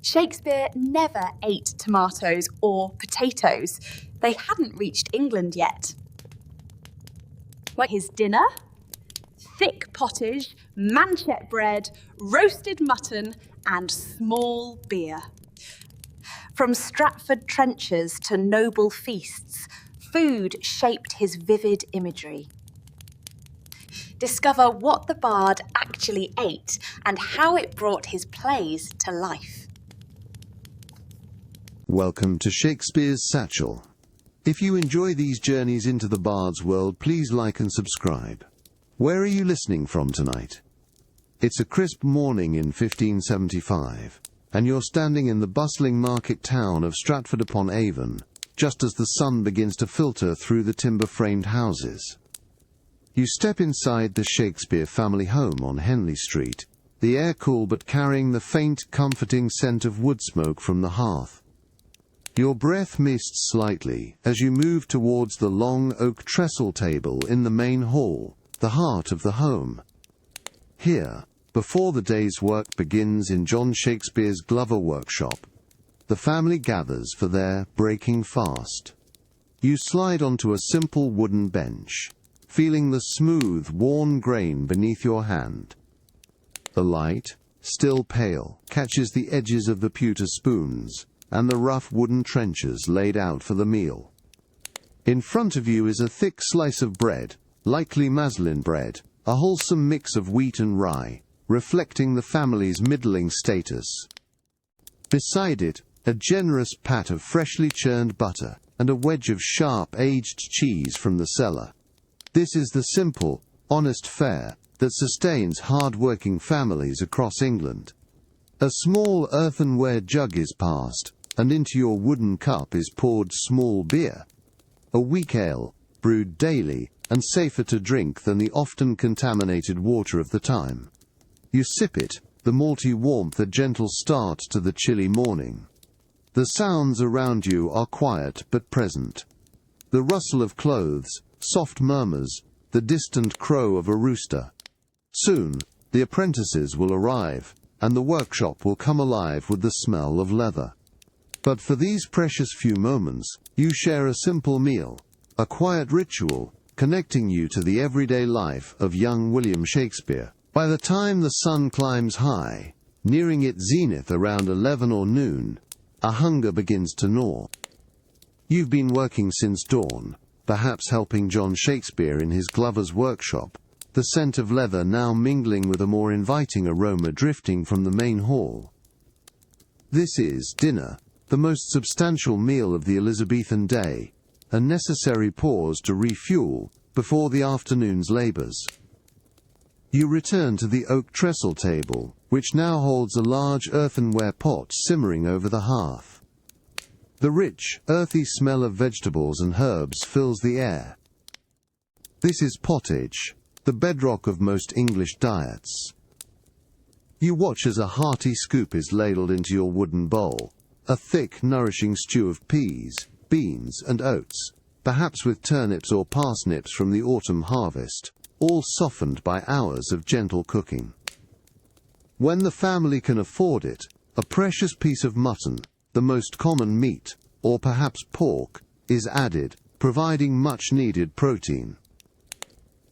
Shakespeare never ate tomatoes or potatoes. They hadn't reached England yet. His dinner: thick pottage, manchet bread, roasted mutton, and small beer. From Stratford trenches to noble feasts, food shaped his vivid imagery. Discover what the bard actually ate and how it brought his plays to life. Welcome to Shakespeare's Satchel. If you enjoy these journeys into the bard's world, please like and subscribe. Where are you listening from tonight? It's a crisp morning in 1575, and you're standing in the bustling market town of Stratford upon Avon, just as the sun begins to filter through the timber-framed houses. You step inside the Shakespeare family home on Henley Street, the air cool but carrying the faint, comforting scent of wood smoke from the hearth. Your breath mists slightly as you move towards the long oak trestle table in the main hall, the heart of the home. Here, before the day's work begins in John Shakespeare's Glover workshop, the family gathers for their breaking fast. You slide onto a simple wooden bench, feeling the smooth, worn grain beneath your hand. The light, still pale, catches the edges of the pewter spoons and the rough wooden trenchers laid out for the meal. In front of you is a thick slice of bread, likely muslin bread, a wholesome mix of wheat and rye, reflecting the family's middling status. Beside it, a generous pat of freshly churned butter and a wedge of sharp aged cheese from the cellar. This is the simple, honest fare that sustains hard-working families across England. A small earthenware jug is passed, and into your wooden cup is poured small beer, a weak ale, brewed daily and safer to drink than the often contaminated water of the time. You sip it, the malty warmth a gentle start to the chilly morning. The sounds around you are quiet but present. The rustle of clothes, soft murmurs, the distant crow of a rooster. Soon, the apprentices will arrive, and the workshop will come alive with the smell of leather. But for these precious few moments, you share a simple meal, a quiet ritual, connecting you to the everyday life of young William Shakespeare. By the time the sun climbs high, nearing its zenith around 11 or noon, a hunger begins to gnaw. You've been working since dawn, perhaps helping John Shakespeare in his Glover's workshop, the scent of leather now mingling with a more inviting aroma drifting from the main hall. This is dinner, the most substantial meal of the Elizabethan day, a necessary pause to refuel before the afternoon's labours. You return to the oak trestle table, which now holds a large earthenware pot simmering over the hearth. The rich, earthy smell of vegetables and herbs fills the air. This is pottage, the bedrock of most English diets. You watch as a hearty scoop is ladled into your wooden bowl, a thick, nourishing stew of peas, beans and oats, perhaps with turnips or parsnips from the autumn harvest, all softened by hours of gentle cooking. When the family can afford it, a precious piece of mutton, the most common meat, or perhaps pork, is added, providing much-needed protein.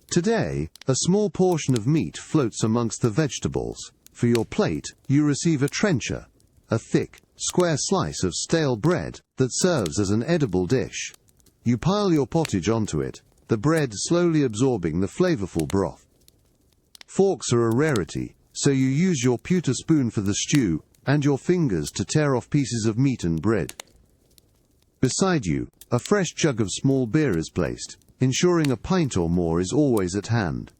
Today, a small portion of meat floats amongst the vegetables. For your plate, you receive a trencher, a thick, square slice of stale bread that serves as an edible dish. You pile your pottage onto it, the bread slowly absorbing the flavorful broth. Forks are a rarity, so you use your pewter spoon for the stew and your fingers to tear off pieces of meat and bread. Beside you, a fresh jug of small beer is placed, ensuring a pint or more is always at hand.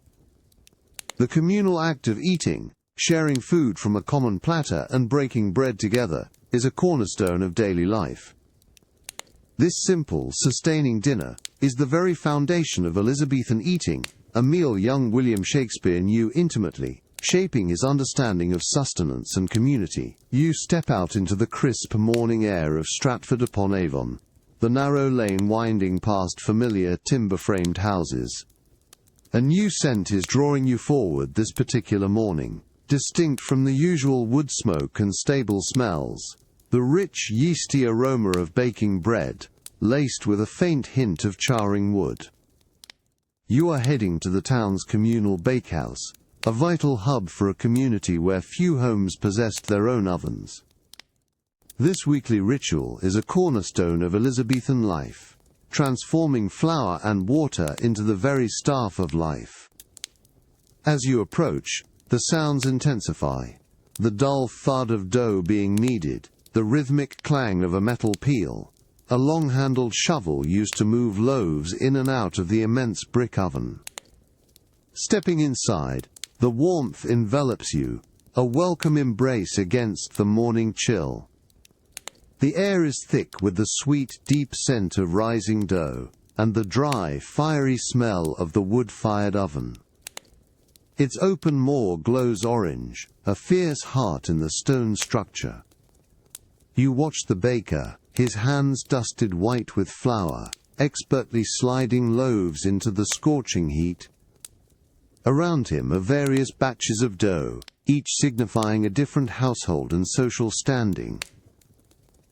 The communal act of eating, sharing food from a common platter and breaking bread together, is a cornerstone of daily life. This simple, sustaining dinner is the very foundation of Elizabethan eating, a meal young William Shakespeare knew intimately, shaping his understanding of sustenance and community. You step out into the crisp morning air of Stratford upon Avon, the narrow lane winding past familiar timber-framed houses. A new scent is drawing you forward this particular morning, distinct from the usual wood smoke and stable smells, the rich yeasty aroma of baking bread, laced with a faint hint of charring wood. You are heading to the town's communal bakehouse, a vital hub for a community where few homes possessed their own ovens. This weekly ritual is a cornerstone of Elizabethan life, transforming flour and water into the very staff of life. As you approach, the sounds intensify, the dull thud of dough being kneaded, the rhythmic clang of a metal peel, a long-handled shovel used to move loaves in and out of the immense brick oven. Stepping inside, the warmth envelops you, a welcome embrace against the morning chill. The air is thick with the sweet, deep scent of rising dough, and the dry, fiery smell of the wood-fired oven. Its open maw glows orange, a fierce heart in the stone structure. You watch the baker, his hands dusted white with flour, expertly sliding loaves into the scorching heat. Around him are various batches of dough, each signifying a different household and social standing.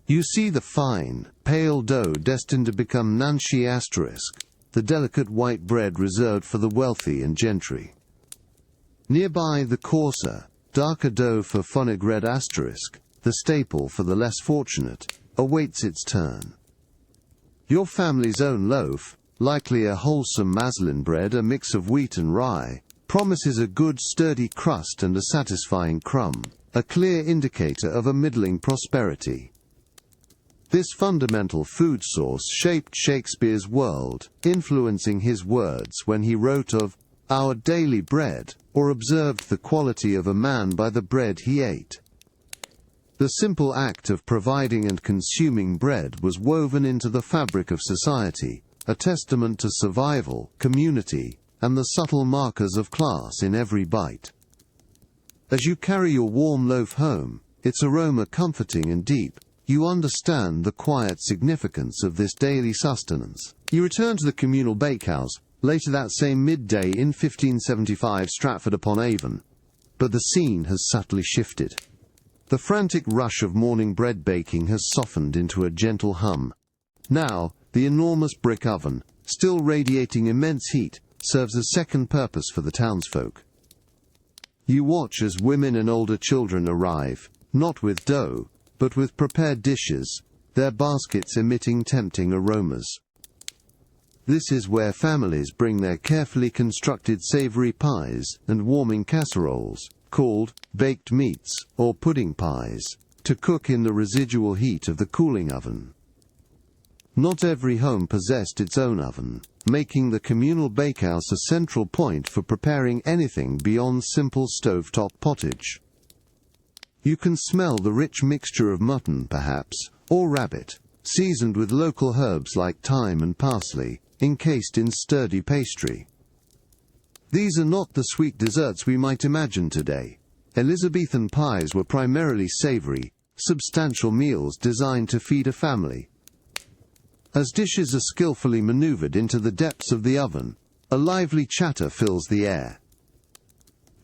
You see the fine, pale dough destined to become manchet, the delicate white bread reserved for the wealthy and gentry. Nearby the coarser, darker dough for vinaigrette asterisk, the staple for the less fortunate, awaits its turn. Your family's own loaf, likely a wholesome muslin bread, a mix of wheat and rye, promises a good sturdy crust and a satisfying crumb, a clear indicator of a middling prosperity. This fundamental food source shaped Shakespeare's world, influencing his words when he wrote of our daily bread, or observed the quality of a man by the bread he ate. The simple act of providing and consuming bread was woven into the fabric of society, a testament to survival, community, and the subtle markers of class in every bite. As you carry your warm loaf home, its aroma comforting and deep, you understand the quiet significance of this daily sustenance. You return to the communal bakehouse, later that same midday in 1575 Stratford-upon-Avon, but the scene has subtly shifted. The frantic rush of morning bread baking has softened into a gentle hum. Now, the enormous brick oven, still radiating immense heat, serves a second purpose for the townsfolk. You watch as women and older children arrive, not with dough, but with prepared dishes, their baskets emitting tempting aromas. This is where families bring their carefully constructed savory pies and warming casseroles, called baked meats or pudding pies, to cook in the residual heat of the cooling oven. Not every home possessed its own oven, making the communal bakehouse a central point for preparing anything beyond simple stovetop pottage. You can smell the rich mixture of mutton, perhaps, or rabbit, seasoned with local herbs like thyme and parsley, encased in sturdy pastry. These are not the sweet desserts we might imagine today. Elizabethan pies were primarily savory, substantial meals designed to feed a family. As dishes are skillfully maneuvered into the depths of the oven, a lively chatter fills the air.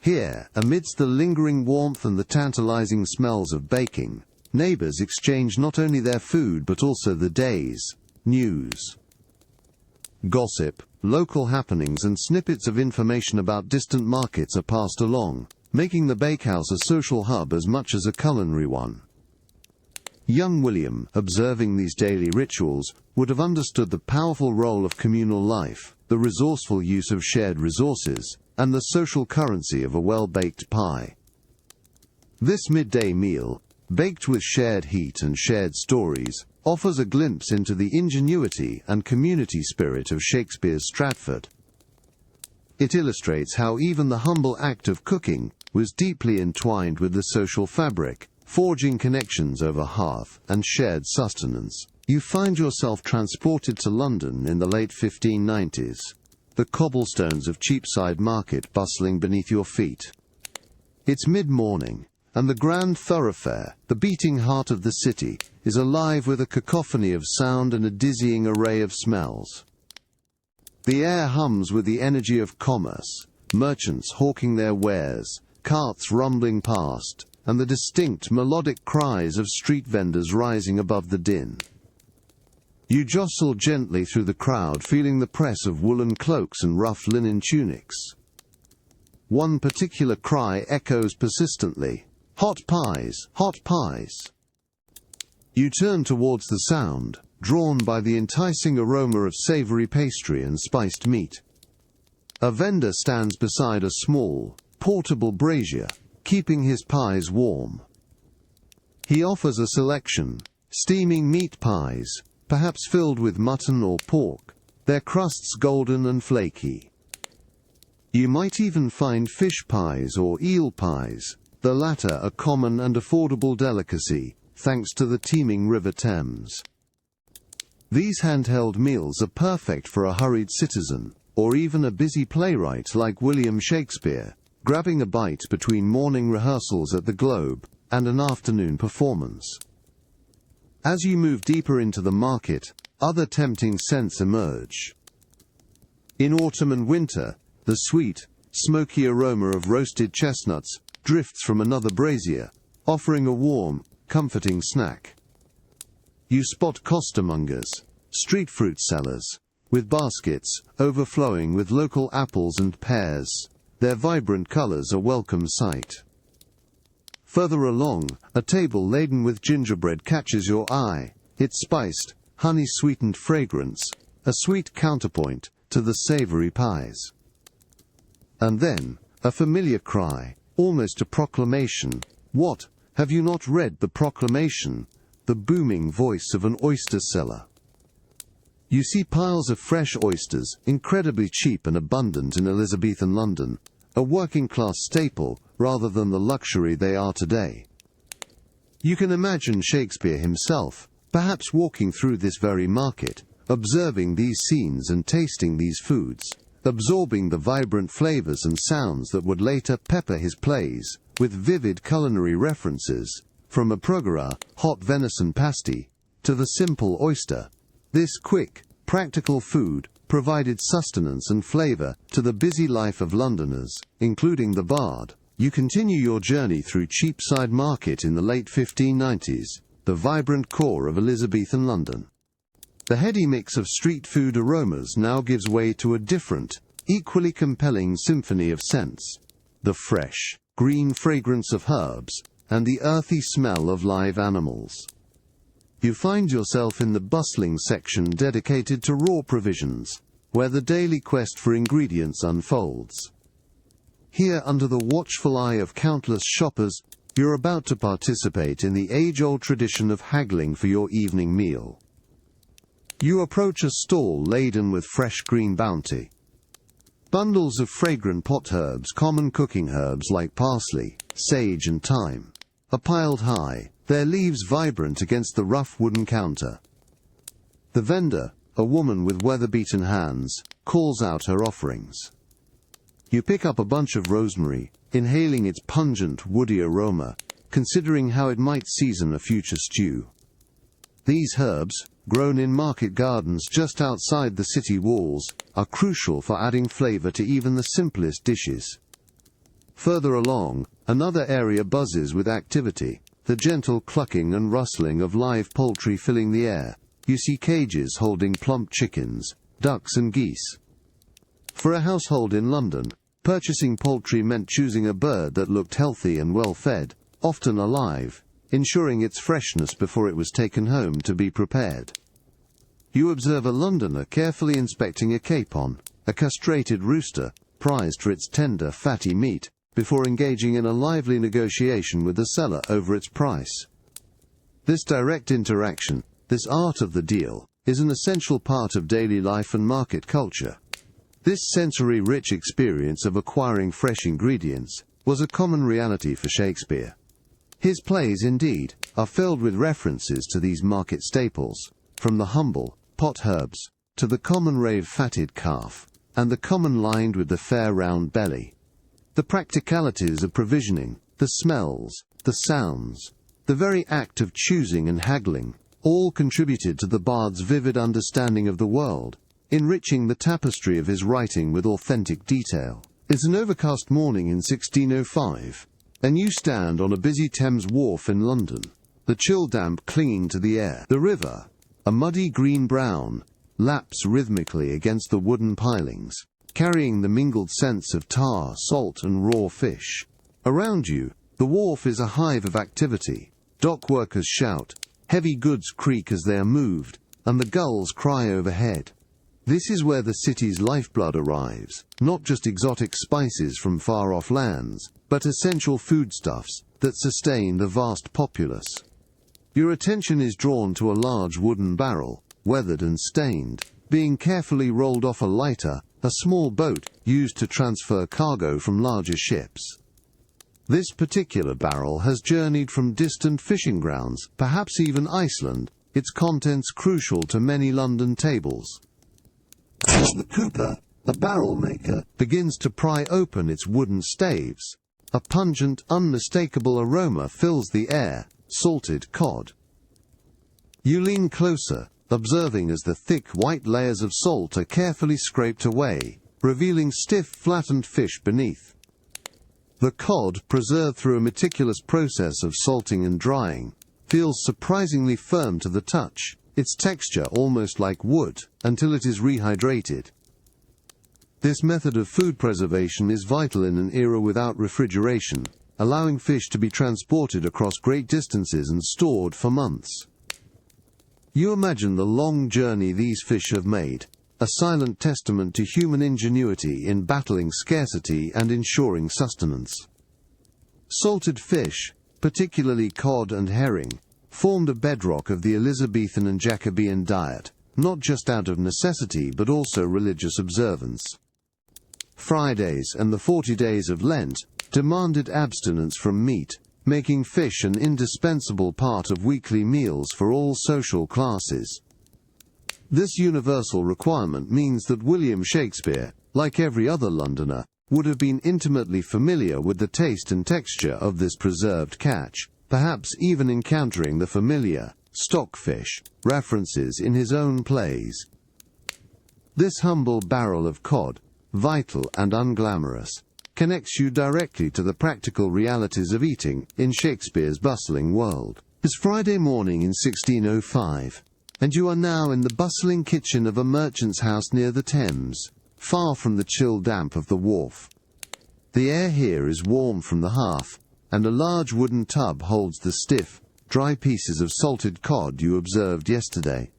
Here, amidst the lingering warmth and the tantalizing smells of baking, neighbors exchange not only their food but also the day's news. Gossip, local happenings and snippets of information about distant markets are passed along, making the bakehouse a social hub as much as a culinary one. Young William, observing these daily rituals, would have understood the powerful role of communal life, the resourceful use of shared resources, and the social currency of a well-baked pie. This midday meal, baked with shared heat and shared stories, offers a glimpse into the ingenuity and community spirit of Shakespeare's Stratford. It illustrates how even the humble act of cooking was deeply entwined with the social fabric, forging connections over hearth and shared sustenance. You find yourself transported to London in the late 1590s, the cobblestones of Cheapside Market bustling beneath your feet. It's mid-morning, and the grand thoroughfare, the beating heart of the city, is alive with a cacophony of sound and a dizzying array of smells. The air hums with the energy of commerce, merchants hawking their wares, carts rumbling past, and the distinct melodic cries of street vendors rising above the din. You jostle gently through the crowd, feeling the press of woolen cloaks and rough linen tunics. One particular cry echoes persistently, "Hot pies! Hot pies!" You turn towards the sound, drawn by the enticing aroma of savory pastry and spiced meat. A vendor stands beside a small, portable brazier, keeping his pies warm. He offers a selection, steaming meat pies, perhaps filled with mutton or pork, their crusts golden and flaky. You might even find fish pies or eel pies, the latter a common and affordable delicacy, thanks to the teeming River Thames. These handheld meals are perfect for a hurried citizen, or even a busy playwright like William Shakespeare, grabbing a bite between morning rehearsals at the Globe and an afternoon performance. As you move deeper into the market, other tempting scents emerge. In autumn and winter, the sweet, smoky aroma of roasted chestnuts drifts from another brazier, offering a warm, comforting snack. You spot costermongers, street fruit sellers, with baskets overflowing with local apples and pears. Their vibrant colors a welcome sight. Further along, a table laden with gingerbread catches your eye, its spiced, honey-sweetened fragrance, a sweet counterpoint to the savory pies. And then, a familiar cry, almost a proclamation. What, have you not read the proclamation? The booming voice of an oyster seller. You see piles of fresh oysters, incredibly cheap and abundant in Elizabethan London, a working-class staple rather than the luxury they are today. You can imagine Shakespeare himself, perhaps walking through this very market, observing these scenes and tasting these foods, absorbing the vibrant flavors and sounds that would later pepper his plays with vivid culinary references, from a progera, hot venison pasty, to the simple oyster. This quick, practical food provided sustenance and flavor to the busy life of Londoners, including the Bard. You continue your journey through Cheapside Market in the late 1590s, the vibrant core of Elizabethan London. The heady mix of street food aromas now gives way to a different, equally compelling symphony of scents. The fresh, green fragrance of herbs, and the earthy smell of live animals. You find yourself in the bustling section dedicated to raw provisions, where the daily quest for ingredients unfolds. Here, under the watchful eye of countless shoppers, you're about to participate in the age-old tradition of haggling for your evening meal. You approach a stall laden with fresh green bounty. Bundles of fragrant pot herbs, common cooking herbs like parsley, sage and thyme, are piled high, their leaves vibrant against the rough wooden counter. The vendor, a woman with weather-beaten hands, calls out her offerings. You pick up a bunch of rosemary, inhaling its pungent, woody aroma, considering how it might season a future stew. These herbs, grown in market gardens just outside the city walls, are crucial for adding flavor to even the simplest dishes. Further along, another area buzzes with activity, the gentle clucking and rustling of live poultry filling the air. You see cages holding plump chickens, ducks and geese. For a household in London, purchasing poultry meant choosing a bird that looked healthy and well-fed, often alive, ensuring its freshness before it was taken home to be prepared. You observe a Londoner carefully inspecting a capon, a castrated rooster, prized for its tender, fatty meat, before engaging in a lively negotiation with the seller over its price. This direct interaction, this art of the deal, is an essential part of daily life and market culture. This sensory-rich experience of acquiring fresh ingredients was a common reality for Shakespeare. His plays, indeed, are filled with references to these market staples, from the humble pot herbs to the common rave-fatted calf, and the common lined with the fair round belly. The practicalities of provisioning, the smells, the sounds, the very act of choosing and haggling, all contributed to the bard's vivid understanding of the world, enriching the tapestry of his writing with authentic detail. It's an overcast morning in 1605, and you stand on a busy Thames wharf in London, the chill damp clinging to the air. The river, a muddy green-brown, laps rhythmically against the wooden pilings, carrying the mingled scents of tar, salt and raw fish. Around you, the wharf is a hive of activity. Dock workers shout, heavy goods creak as they are moved, and the gulls cry overhead. This is where the city's lifeblood arrives, not just exotic spices from far-off lands, but essential foodstuffs that sustain the vast populace. Your attention is drawn to a large wooden barrel, weathered and stained, being carefully rolled off a lighter, a small boat used to transfer cargo from larger ships. This particular barrel has journeyed from distant fishing grounds, perhaps even Iceland, its contents crucial to many London tables. As the cooper, the barrel maker, begins to pry open its wooden staves, a pungent, unmistakable aroma fills the air, salted cod. You lean closer, observing as the thick white layers of salt are carefully scraped away, revealing stiff, flattened fish beneath. The cod, preserved through a meticulous process of salting and drying, feels surprisingly firm to the touch, its texture almost like wood, until it is rehydrated. This method of food preservation is vital in an era without refrigeration, allowing fish to be transported across great distances and stored for months. You imagine the long journey these fish have made, a silent testament to human ingenuity in battling scarcity and ensuring sustenance. Salted fish, particularly cod and herring, formed a bedrock of the Elizabethan and Jacobean diet, not just out of necessity but also religious observance. Fridays and the 40 days of Lent demanded abstinence from meat, making fish an indispensable part of weekly meals for all social classes. This universal requirement means that William Shakespeare, like every other Londoner, would have been intimately familiar with the taste and texture of this preserved catch, perhaps even encountering the familiar stockfish references in his own plays. This humble barrel of cod, vital and unglamorous, connects you directly to the practical realities of eating in Shakespeare's bustling world. It's Friday morning in 1605, and you are now in the bustling kitchen of a merchant's house near the Thames, far from the chill damp of the wharf. The air here is warm from the hearth, and a large wooden tub holds the stiff, dry pieces of salted cod you observed yesterday.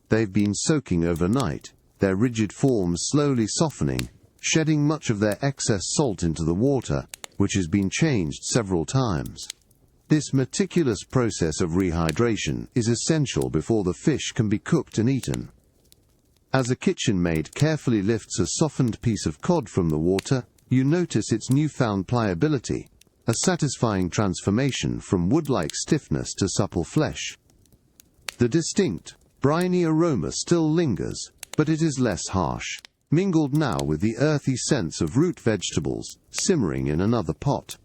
They've been soaking overnight, their rigid forms slowly softening, shedding much of their excess salt into the water, which has been changed several times. This meticulous process of rehydration is essential before the fish can be cooked and eaten. As a kitchen maid carefully lifts a softened piece of cod from the water, you notice its newfound pliability, a satisfying transformation from wood-like stiffness to supple flesh. The distinct, briny aroma still lingers, but it is less harsh, mingled now with the earthy scents of root vegetables simmering in another pot.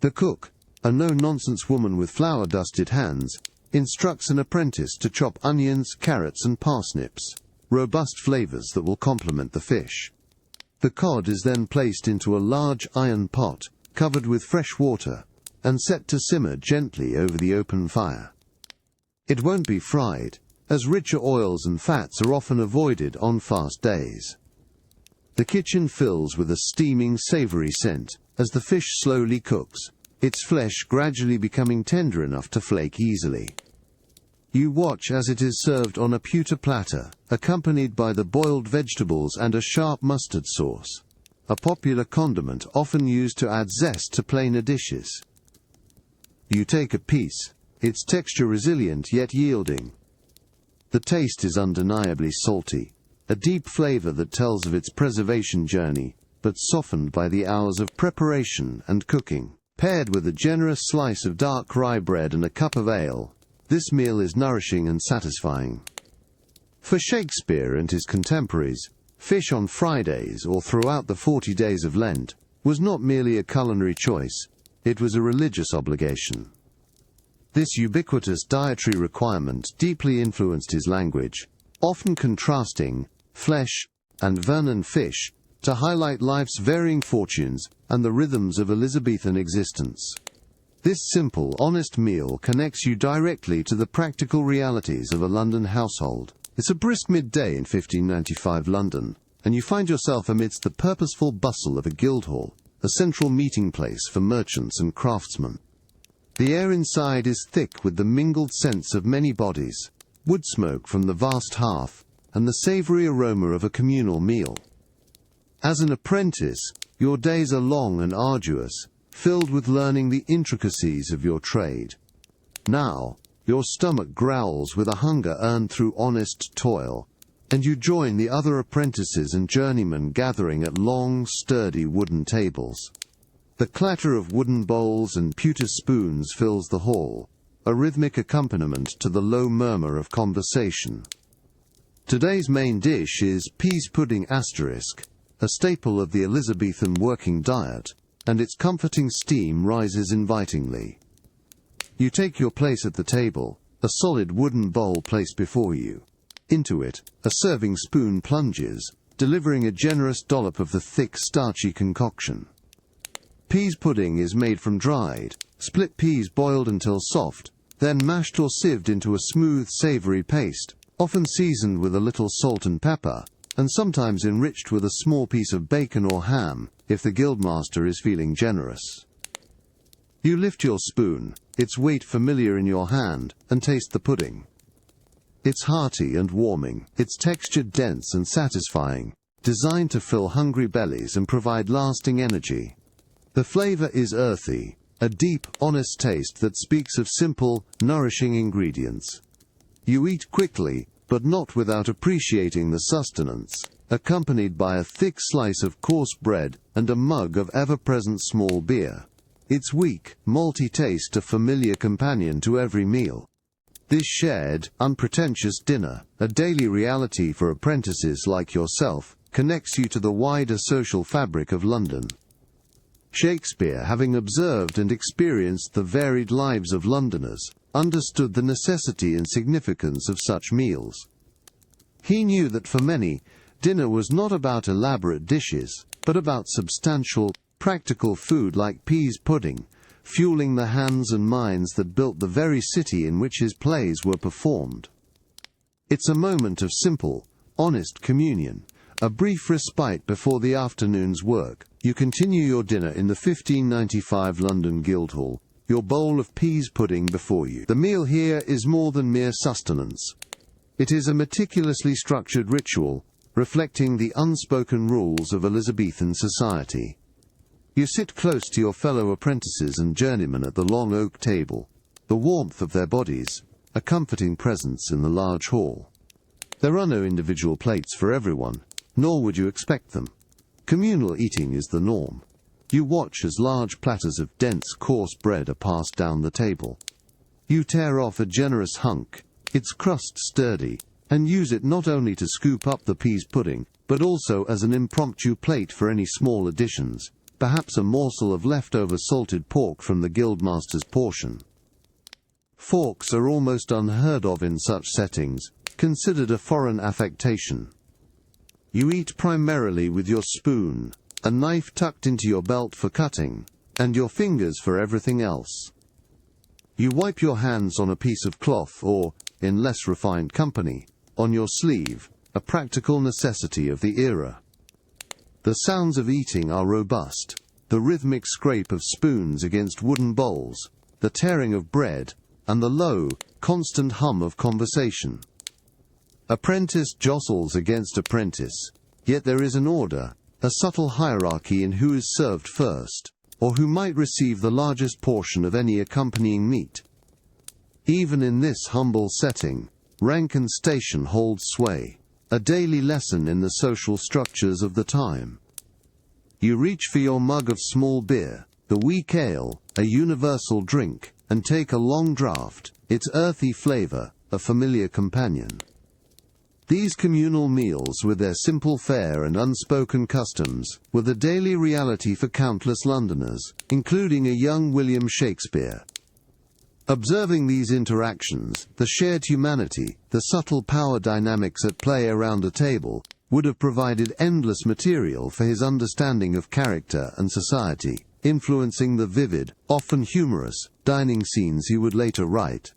The cook, a no-nonsense woman with flour-dusted hands, instructs an apprentice to chop onions, carrots and parsnips, robust flavors that will complement the fish. The cod is then placed into a large iron pot, covered with fresh water, and set to simmer gently over the open fire. It won't be fried, as richer oils and fats are often avoided on fast days. The kitchen fills with a steaming, savory scent as the fish slowly cooks, its flesh gradually becoming tender enough to flake easily. You watch as it is served on a pewter platter, accompanied by the boiled vegetables and a sharp mustard sauce, a popular condiment often used to add zest to plainer dishes. You take a piece, its texture resilient yet yielding. The taste is undeniably salty, a deep flavor that tells of its preservation journey, but softened by the hours of preparation and cooking. Paired with a generous slice of dark rye bread and a cup of ale, this meal is nourishing and satisfying. For Shakespeare and his contemporaries, fish on Fridays or throughout the 40 days of Lent was not merely a culinary choice, it was a religious obligation. This ubiquitous dietary requirement deeply influenced his language, often contrasting flesh and vernon fish to highlight life's varying fortunes and the rhythms of Elizabethan existence. This simple, honest meal connects you directly to the practical realities of a London household. It's a brisk midday in 1595 London, and you find yourself amidst the purposeful bustle of a guildhall, a central meeting place for merchants and craftsmen. The air inside is thick with the mingled scents of many bodies, wood smoke from the vast hearth, and the savoury aroma of a communal meal. As an apprentice, your days are long and arduous, filled with learning the intricacies of your trade. Now, your stomach growls with a hunger earned through honest toil, and you join the other apprentices and journeymen gathering at long, sturdy wooden tables. The clatter of wooden bowls and pewter spoons fills the hall, a rhythmic accompaniment to the low murmur of conversation. Today's main dish is peas pudding asterisk, a staple of the Elizabethan working diet, and its comforting steam rises invitingly. You take your place at the table, a solid wooden bowl placed before you. Into it, a serving spoon plunges, delivering a generous dollop of the thick, starchy concoction. Peas pudding is made from dried, split peas boiled until soft, then mashed or sieved into a smooth, savoury paste, often seasoned with a little salt and pepper, and sometimes enriched with a small piece of bacon or ham, if the guildmaster is feeling generous. You lift your spoon, its weight familiar in your hand, and taste the pudding. It's hearty and warming, its texture dense and satisfying, designed to fill hungry bellies and provide lasting energy. The flavour is earthy, a deep, honest taste that speaks of simple, nourishing ingredients. You eat quickly, but not without appreciating the sustenance, accompanied by a thick slice of coarse bread and a mug of ever-present small beer. Its weak, malty taste a familiar companion to every meal. This shared, unpretentious dinner, a daily reality for apprentices like yourself, connects you to the wider social fabric of London. Shakespeare, having observed and experienced the varied lives of Londoners, understood the necessity and significance of such meals. He knew that for many, dinner was not about elaborate dishes, but about substantial, practical food like peas pudding, fueling the hands and minds that built the very city in which his plays were performed. It's a moment of simple, honest communion, a brief respite before the afternoon's work. You continue your dinner in the 1595 London Guildhall, your bowl of peas pudding before you. The meal here is more than mere sustenance. It is a meticulously structured ritual, reflecting the unspoken rules of Elizabethan society. You sit close to your fellow apprentices and journeymen at the long oak table, the warmth of their bodies, a comforting presence in the large hall. There are no individual plates for everyone, nor would you expect them. Communal eating is the norm. You watch as large platters of dense, coarse bread are passed down the table. You tear off a generous hunk, its crust sturdy, and use it not only to scoop up the peas pudding, but also as an impromptu plate for any small additions, perhaps a morsel of leftover salted pork from the guildmaster's portion. Forks are almost unheard of in such settings, considered a foreign affectation. You eat primarily with your spoon, a knife tucked into your belt for cutting, and your fingers for everything else. You wipe your hands on a piece of cloth or, in less refined company, on your sleeve, a practical necessity of the era. The sounds of eating are robust, the rhythmic scrape of spoons against wooden bowls, the tearing of bread, and the low, constant hum of conversation. Apprentice jostles against apprentice, yet there is an order, a subtle hierarchy in who is served first, or who might receive the largest portion of any accompanying meat. Even in this humble setting, rank and station hold sway, a daily lesson in the social structures of the time. You reach for your mug of small beer, the weak ale, a universal drink, and take a long draught, its earthy flavour, a familiar companion. These communal meals, with their simple fare and unspoken customs, were the daily reality for countless Londoners, including a young William Shakespeare. Observing these interactions, the shared humanity, the subtle power dynamics at play around a table, would have provided endless material for his understanding of character and society, influencing the vivid, often humorous, dining scenes he would later write.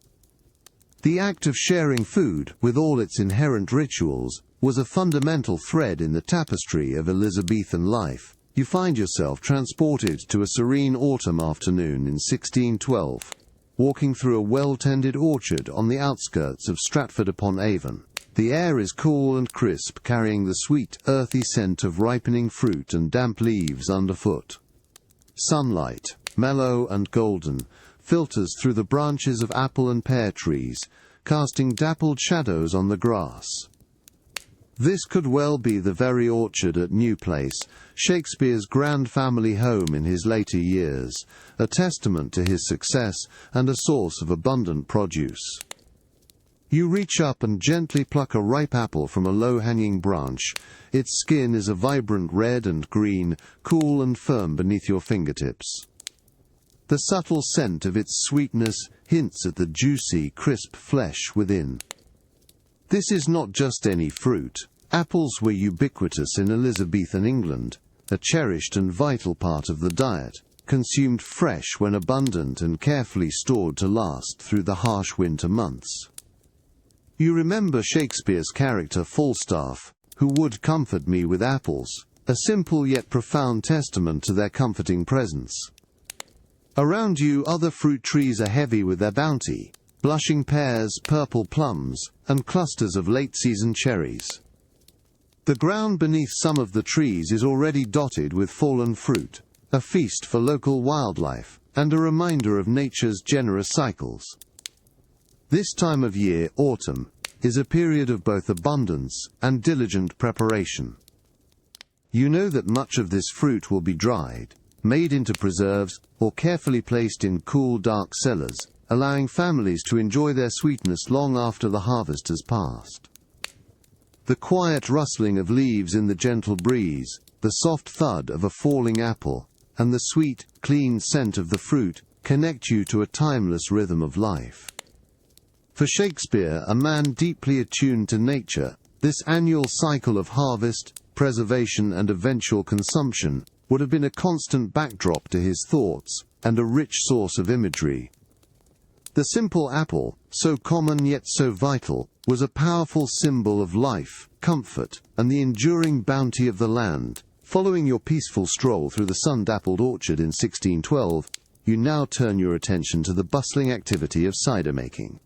The act of sharing food, with all its inherent rituals, was a fundamental thread in the tapestry of Elizabethan life. You find yourself transported to a serene autumn afternoon in 1612, walking through a well-tended orchard on the outskirts of Stratford upon Avon. The air is cool and crisp, carrying the sweet, earthy scent of ripening fruit and damp leaves underfoot. Sunlight, mellow and golden, filters through the branches of apple and pear trees, casting dappled shadows on the grass. This could well be the very orchard at New Place, Shakespeare's grand family home in his later years, a testament to his success and a source of abundant produce. You reach up and gently pluck a ripe apple from a low-hanging branch. Its skin is a vibrant red and green, cool and firm beneath your fingertips. The subtle scent of its sweetness hints at the juicy, crisp flesh within. This is not just any fruit. Apples were ubiquitous in Elizabethan England, a cherished and vital part of the diet, consumed fresh when abundant and carefully stored to last through the harsh winter months. You remember Shakespeare's character Falstaff, who would comfort me with apples, a simple yet profound testament to their comforting presence. Around you other fruit trees are heavy with their bounty, blushing pears, purple plums, and clusters of late-season cherries. The ground beneath some of the trees is already dotted with fallen fruit, a feast for local wildlife, and a reminder of nature's generous cycles. This time of year, autumn, is a period of both abundance and diligent preparation. You know that much of this fruit will be dried, made into preserves, or carefully placed in cool, dark cellars, allowing families to enjoy their sweetness long after the harvest has passed. The quiet rustling of leaves in the gentle breeze, the soft thud of a falling apple, and the sweet, clean scent of the fruit connect you to a timeless rhythm of life. For Shakespeare, a man deeply attuned to nature, this annual cycle of harvest, preservation, and eventual consumption would have been a constant backdrop to his thoughts and a rich source of imagery. The simple apple, so common yet so vital, was a powerful symbol of life, comfort, and the enduring bounty of the land. Following your peaceful stroll through the sun-dappled orchard in 1612, you now turn your attention to the bustling activity of cider making.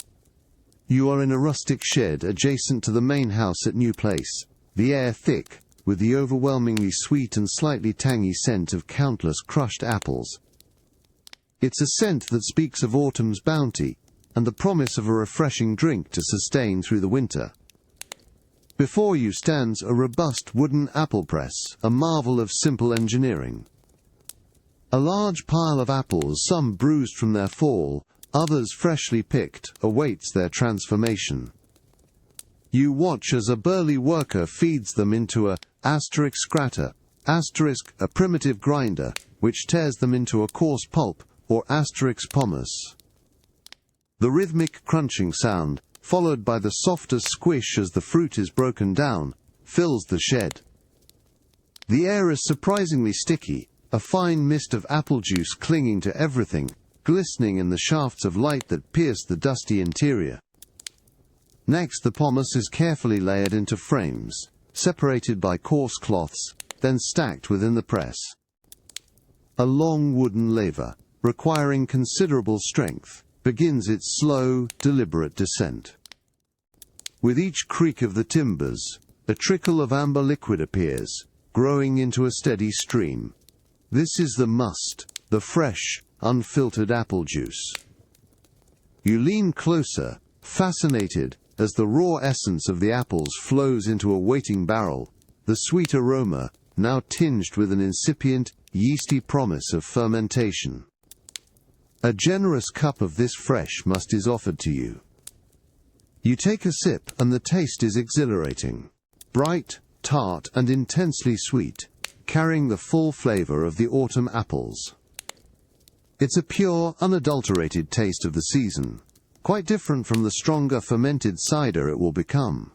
You are in a rustic shed adjacent to the main house at New Place, the air thick, with the overwhelmingly sweet and slightly tangy scent of countless crushed apples. It's a scent that speaks of autumn's bounty, and the promise of a refreshing drink to sustain through the winter. Before you stands a robust wooden apple press, a marvel of simple engineering. A large pile of apples, some bruised from their fall, others freshly picked, awaits their transformation. You watch as a burly worker feeds them into a *scratter*, a primitive grinder, which tears them into a coarse pulp, or *pomace. The rhythmic crunching sound, followed by the softer squish as the fruit is broken down, fills the shed. The air is surprisingly sticky, a fine mist of apple juice clinging to everything, glistening in the shafts of light that pierce the dusty interior. Next, the pomace is carefully layered into frames, separated by coarse cloths, then stacked within the press. A long wooden laver, requiring considerable strength, begins its slow, deliberate descent. With each creak of the timbers, a trickle of amber liquid appears, growing into a steady stream. This is the must, the fresh, unfiltered apple juice. You lean closer, fascinated, as the raw essence of the apples flows into a waiting barrel, the sweet aroma, now tinged with an incipient, yeasty promise of fermentation. A generous cup of this fresh must is offered to you. You take a sip and the taste is exhilarating. Bright, tart, and intensely sweet, carrying the full flavor of the autumn apples. It's a pure, unadulterated taste of the season, quite different from the stronger fermented cider it will become.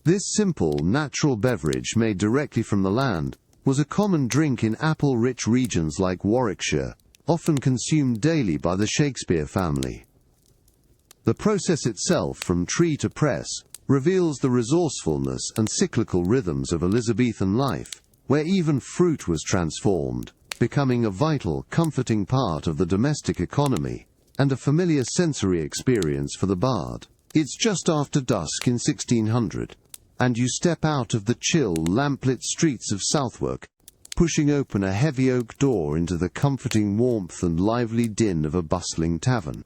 This simple, natural beverage made directly from the land was a common drink in apple-rich regions like Warwickshire, often consumed daily by the Shakespeare family. The process itself, from tree to press, reveals the resourcefulness and cyclical rhythms of Elizabethan life, where even fruit was transformed, becoming a vital, comforting part of the domestic economy and a familiar sensory experience for the bard. It's just after dusk in 1600, and you step out of the chill, lamplit streets of Southwark, pushing open a heavy oak door into the comforting warmth and lively din of a bustling tavern.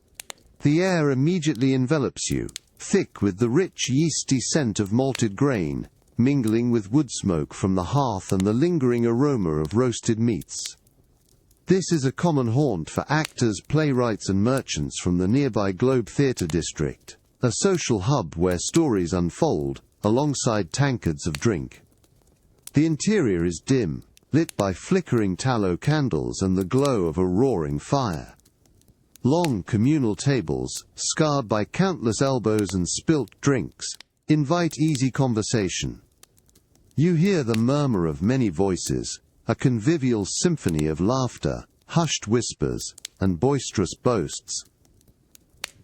The air immediately envelops you, thick with the rich yeasty scent of malted grain, mingling with wood smoke from the hearth and the lingering aroma of roasted meats. This is a common haunt for actors, playwrights and merchants from the nearby Globe Theatre district, a social hub where stories unfold, alongside tankards of drink. The interior is dim, lit by flickering tallow candles and the glow of a roaring fire. Long communal tables, scarred by countless elbows and spilt drinks, invite easy conversation. You hear the murmur of many voices, a convivial symphony of laughter, hushed whispers, and boisterous boasts.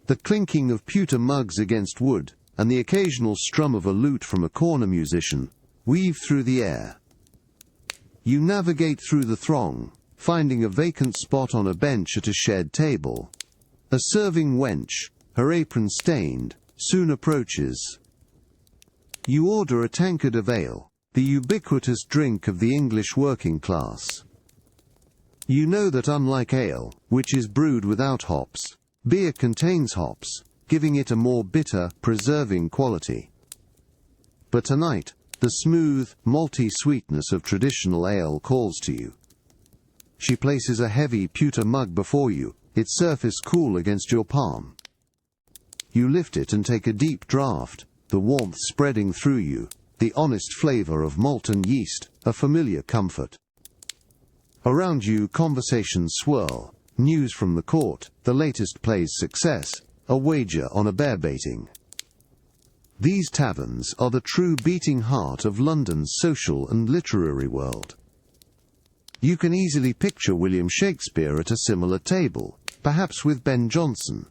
The clinking of pewter mugs against wood, and the occasional strum of a lute from a corner musician, weave through the air. You navigate through the throng, finding a vacant spot on a bench at a shed table. A serving wench, her apron stained, soon approaches. You order a tankard of ale, the ubiquitous drink of the English working class. You know that unlike ale, which is brewed without hops, beer contains hops, giving it a more bitter, preserving quality. But tonight, the smooth, malty sweetness of traditional ale calls to you. She places a heavy pewter mug before you, its surface cool against your palm. You lift it and take a deep draught, the warmth spreading through you, the honest flavor of molten yeast, a familiar comfort. Around you, conversations swirl, news from the court, the latest play's success, a wager on a bear baiting. These taverns are the true beating heart of London's social and literary world. You can easily picture William Shakespeare at a similar table, perhaps with Ben Jonson,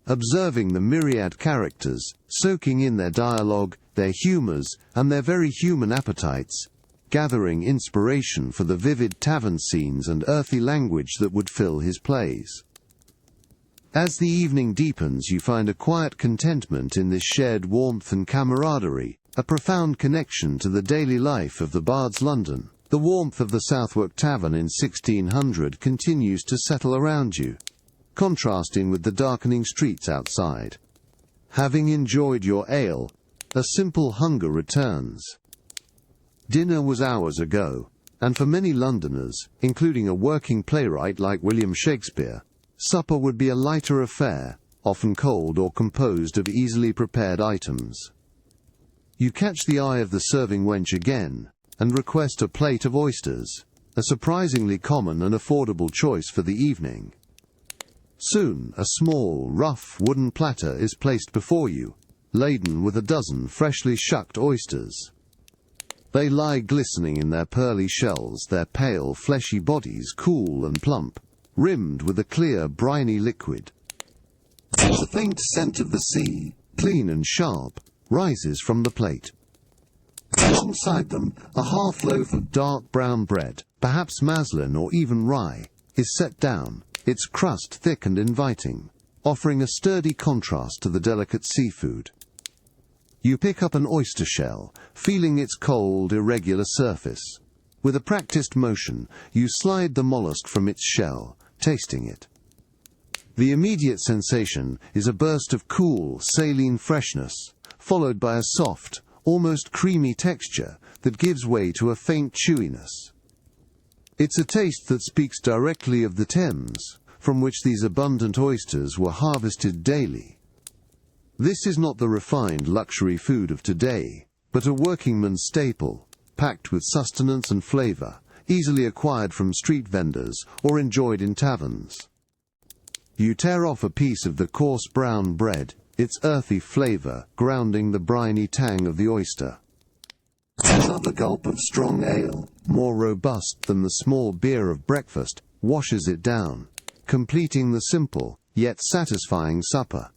observing the myriad characters, soaking in their dialogue, their humours, and their very human appetites, gathering inspiration for the vivid tavern scenes and earthy language that would fill his plays. As the evening deepens, you find a quiet contentment in this shared warmth and camaraderie, a profound connection to the daily life of the bard's London. The warmth of the Southwark Tavern in 1600 continues to settle around you, contrasting with the darkening streets outside. Having enjoyed your ale, a simple hunger returns. Dinner was hours ago, and for many Londoners, including a working playwright like William Shakespeare, supper would be a lighter affair, often cold or composed of easily prepared items. You catch the eye of the serving wench again, and request a plate of oysters, a surprisingly common and affordable choice for the evening. Soon, a small, rough wooden platter is placed before you, laden with a dozen freshly shucked oysters. They lie glistening in their pearly shells, their pale, fleshy bodies cool and plump, rimmed with a clear, briny liquid. The faint scent of the sea, clean and sharp, rises from the plate. Alongside them, a half-loaf of dark brown bread, perhaps maslin or even rye, is set down, its crust thick and inviting, offering a sturdy contrast to the delicate seafood. You pick up an oyster shell, feeling its cold, irregular surface. With a practiced motion, you slide the mollusk from its shell, tasting it. The immediate sensation is a burst of cool, saline freshness, followed by a soft, almost creamy texture that gives way to a faint chewiness. It's a taste that speaks directly of the Thames, from which these abundant oysters were harvested daily. This is not the refined luxury food of today, but a workingman's staple, packed with sustenance and flavor, easily acquired from street vendors or enjoyed in taverns. You tear off a piece of the coarse brown bread, its earthy flavor grounding the briny tang of the oyster. Another gulp of strong ale, more robust than the small beer of breakfast, washes it down, completing the simple, yet satisfying supper.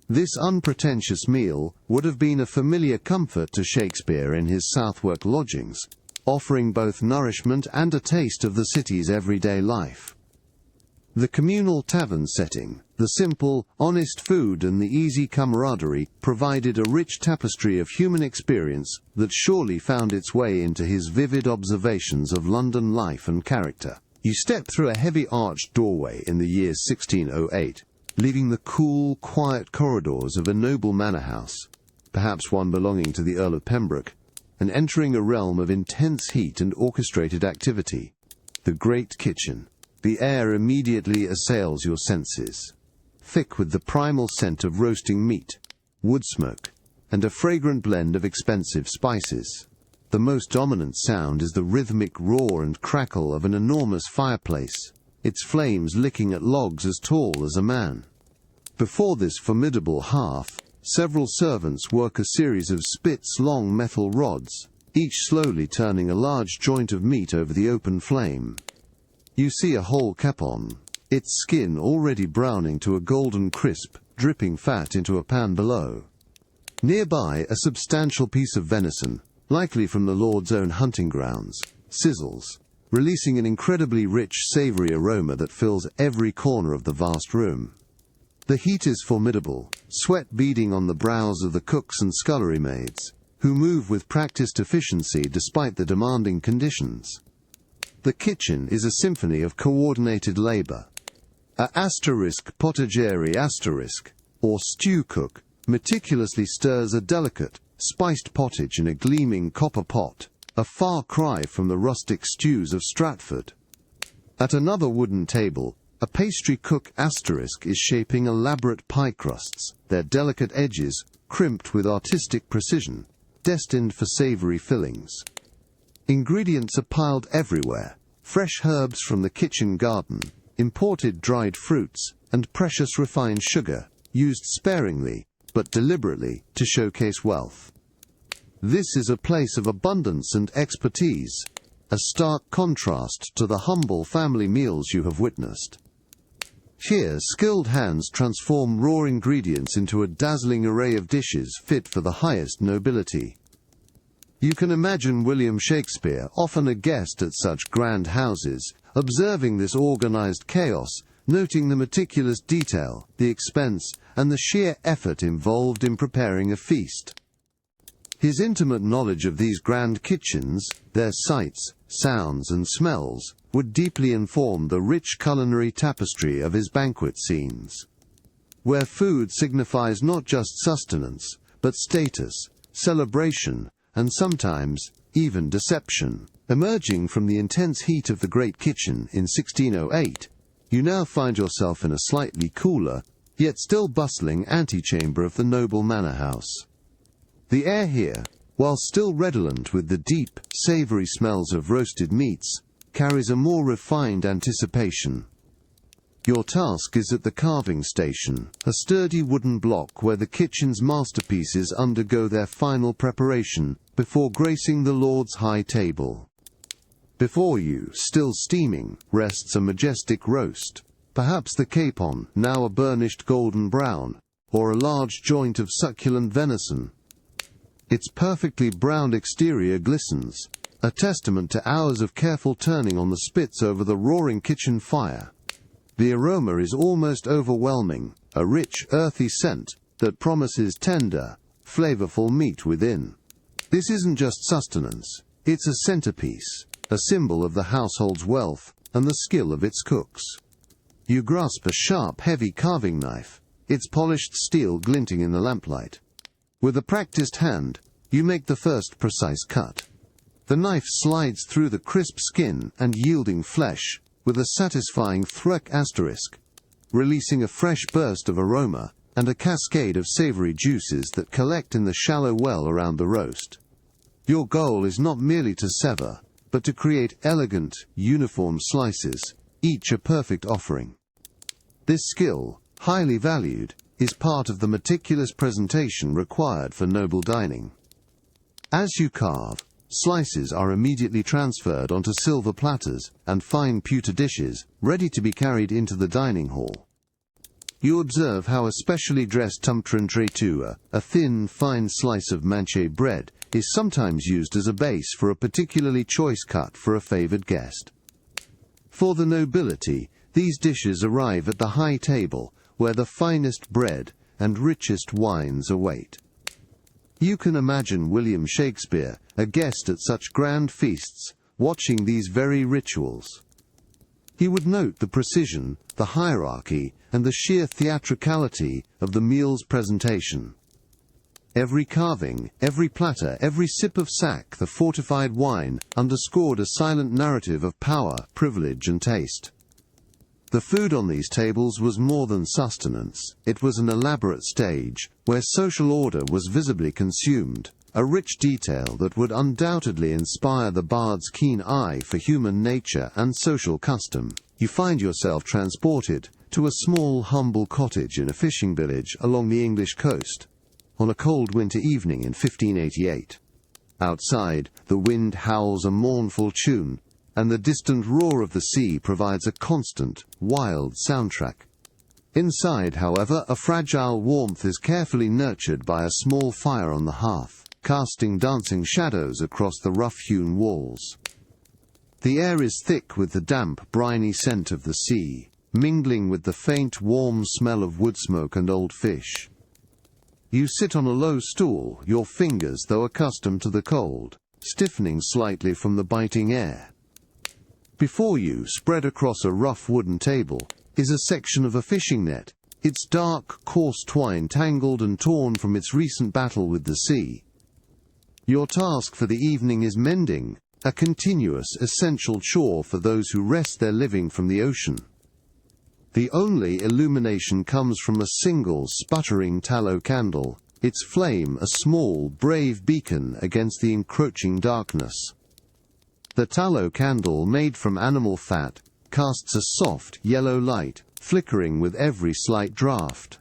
This unpretentious meal would have been a familiar comfort to Shakespeare in his Southwark lodgings, offering both nourishment and a taste of the city's everyday life. The communal tavern setting, the simple, honest food and the easy camaraderie provided a rich tapestry of human experience that surely found its way into his vivid observations of London life and character. You step through a heavy arched doorway in the year 1608, leaving the cool, quiet corridors of a noble manor house, perhaps one belonging to the Earl of Pembroke, and entering a realm of intense heat and orchestrated activity. The great kitchen. The air immediately assails your senses, thick with the primal scent of roasting meat, wood smoke, and a fragrant blend of expensive spices. The most dominant sound is the rhythmic roar and crackle of an enormous fireplace, its flames licking at logs as tall as a man. Before this formidable hearth, several servants work a series of spits-long metal rods, each slowly turning a large joint of meat over the open flame. You see a whole capon, its skin already browning to a golden crisp, dripping fat into a pan below. Nearby, a substantial piece of venison, likely from the Lord's own hunting grounds, sizzles, releasing an incredibly rich, savory aroma that fills every corner of the vast room. The heat is formidable, sweat beading on the brows of the cooks and scullery maids, who move with practiced efficiency despite the demanding conditions. The kitchen is a symphony of coordinated labor. A *potageri*, or stew cook, meticulously stirs a delicate, spiced pottage in a gleaming copper pot, a far cry from the rustic stews of Stratford. At another wooden table, a pastry cook * is shaping elaborate pie crusts, their delicate edges crimped with artistic precision, destined for savory fillings. Ingredients are piled everywhere, fresh herbs from the kitchen garden, imported dried fruits, and precious refined sugar, used sparingly, but deliberately, to showcase wealth. This is a place of abundance and expertise, a stark contrast to the humble family meals you have witnessed. Here, skilled hands transform raw ingredients into a dazzling array of dishes fit for the highest nobility. You can imagine William Shakespeare, often a guest at such grand houses, observing this organized chaos, noting the meticulous detail, the expense, and the sheer effort involved in preparing a feast. His intimate knowledge of these grand kitchens, their sights, sounds, and smells, would deeply inform the rich culinary tapestry of his banquet scenes, where food signifies not just sustenance, but status, celebration, and sometimes even deception. Emerging from the intense heat of the great kitchen in 1608, you now find yourself in a slightly cooler, yet still bustling antechamber of the noble manor house. The air here, while still redolent with the deep, savory smells of roasted meats, carries a more refined anticipation. Your task is at the carving station, a sturdy wooden block where the kitchen's masterpieces undergo their final preparation before gracing the Lord's high table. Before you, still steaming, rests a majestic roast, perhaps the capon, now a burnished golden brown, or a large joint of succulent venison. Its perfectly browned exterior glistens, a testament to hours of careful turning on the spits over the roaring kitchen fire. The aroma is almost overwhelming, a rich, earthy scent that promises tender, flavorful meat within. This isn't just sustenance, it's a centerpiece, a symbol of the household's wealth and the skill of its cooks. You grasp a sharp, heavy carving knife, its polished steel glinting in the lamplight. With a practiced hand, you make the first precise cut. The knife slides through the crisp skin and yielding flesh with a satisfying thwack *, releasing a fresh burst of aroma and a cascade of savory juices that collect in the shallow well around the roast. Your goal is not merely to sever, but to create elegant, uniform slices, each a perfect offering. This skill, highly valued, is part of the meticulous presentation required for noble dining. As you carve, slices are immediately transferred onto silver platters and fine pewter dishes, ready to be carried into the dining hall. You observe how a specially dressed traiteur, a thin, fine slice of manchet bread, is sometimes used as a base for a particularly choice cut for a favoured guest. For the nobility, these dishes arrive at the high table, where the finest bread and richest wines await. You can imagine William Shakespeare, a guest at such grand feasts, watching these very rituals. He would note the precision, the hierarchy, and the sheer theatricality of the meal's presentation. Every carving, every platter, every sip of sack, the fortified wine, underscored a silent narrative of power, privilege, and taste. The food on these tables was more than sustenance. It was an elaborate stage, where social order was visibly consumed, a rich detail that would undoubtedly inspire the bard's keen eye for human nature and social custom. You find yourself transported to a small, humble cottage in a fishing village along the English coast, on a cold winter evening in 1588. Outside, the wind howls a mournful tune, and the distant roar of the sea provides a constant, wild soundtrack. Inside, however, a fragile warmth is carefully nurtured by a small fire on the hearth, casting dancing shadows across the rough-hewn walls. The air is thick with the damp, briny scent of the sea, mingling with the faint, warm smell of wood smoke and old fish. You sit on a low stool, your fingers, though accustomed to the cold, stiffening slightly from the biting air. Before you, spread across a rough wooden table, is a section of a fishing net, its dark, coarse twine tangled and torn from its recent battle with the sea. Your task for the evening is mending, a continuous, essential chore for those who wrest their living from the ocean. The only illumination comes from a single, sputtering tallow candle, its flame a small, brave beacon against the encroaching darkness. The tallow candle, made from animal fat, casts a soft, yellow light, flickering with every slight draught.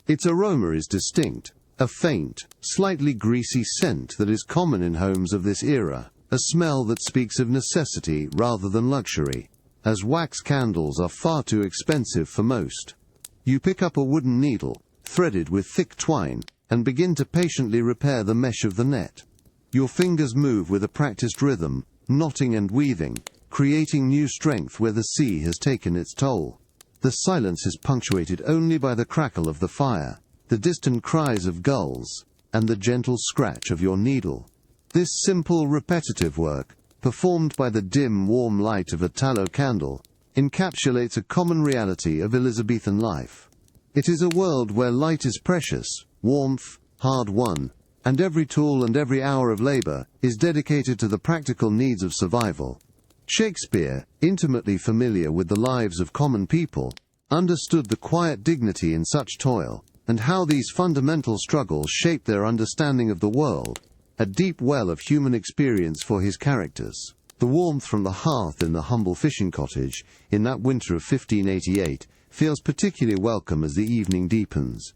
Its aroma is distinct, a faint, slightly greasy scent that is common in homes of this era, a smell that speaks of necessity rather than luxury, as wax candles are far too expensive for most. You pick up a wooden needle, threaded with thick twine, and begin to patiently repair the mesh of the net. Your fingers move with a practiced rhythm, knotting and weaving, creating new strength where the sea has taken its toll. The silence is punctuated only by the crackle of the fire, the distant cries of gulls, and the gentle scratch of your needle. This simple, repetitive work, performed by the dim, warm light of a tallow candle, encapsulates a common reality of Elizabethan life. It is a world where light is precious, warmth, hard-won, and every tool and every hour of labor is dedicated to the practical needs of survival. Shakespeare, intimately familiar with the lives of common people, understood the quiet dignity in such toil, and how these fundamental struggles shaped their understanding of the world, a deep well of human experience for his characters. The warmth from the hearth in the humble fishing cottage, in that winter of 1588, feels particularly welcome as the evening deepens.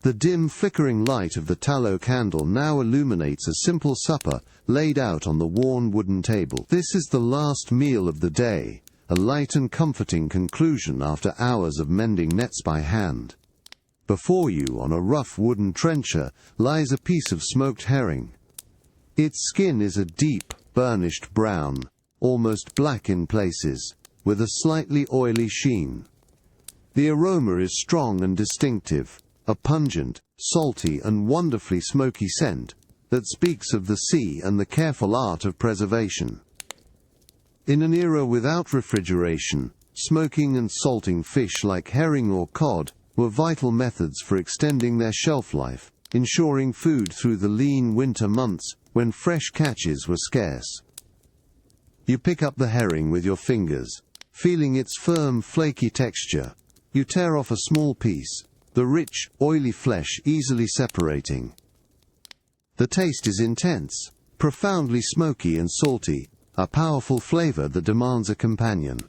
The dim, flickering light of the tallow candle now illuminates a simple supper laid out on the worn wooden table. This is the last meal of the day, a light and comforting conclusion after hours of mending nets by hand. Before you, on a rough wooden trencher, lies a piece of smoked herring. Its skin is a deep, burnished brown, almost black in places, with a slightly oily sheen. The aroma is strong and distinctive, a pungent, salty and wonderfully smoky scent that speaks of the sea and the careful art of preservation. In an era without refrigeration, smoking and salting fish like herring or cod were vital methods for extending their shelf life, ensuring food through the lean winter months when fresh catches were scarce. You pick up the herring with your fingers, feeling its firm, flaky texture. You tear off a small piece, the rich, oily flesh easily separating. The taste is intense, profoundly smoky and salty, a powerful flavor that demands a companion.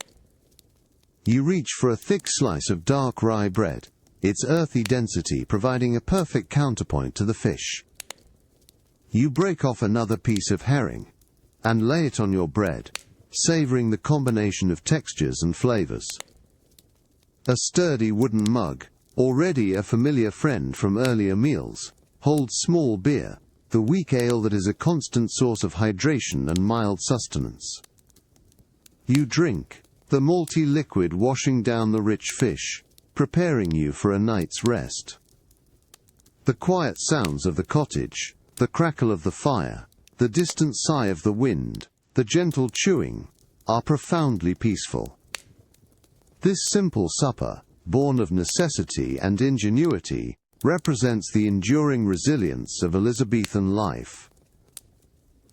You reach for a thick slice of dark rye bread, its earthy density providing a perfect counterpoint to the fish. You break off another piece of herring and lay it on your bread, savoring the combination of textures and flavors. A sturdy wooden mug, already a familiar friend from earlier meals, holds small beer, the weak ale that is a constant source of hydration and mild sustenance. You drink, the malty liquid washing down the rich fish, preparing you for a night's rest. The quiet sounds of the cottage, the crackle of the fire, the distant sigh of the wind, the gentle chewing, are profoundly peaceful. This simple supper, born of necessity and ingenuity, represents the enduring resilience of Elizabethan life.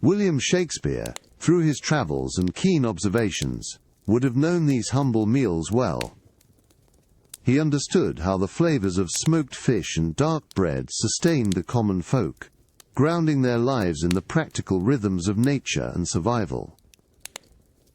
William Shakespeare, through his travels and keen observations, would have known these humble meals well. He understood how the flavors of smoked fish and dark bread sustained the common folk, grounding their lives in the practical rhythms of nature and survival.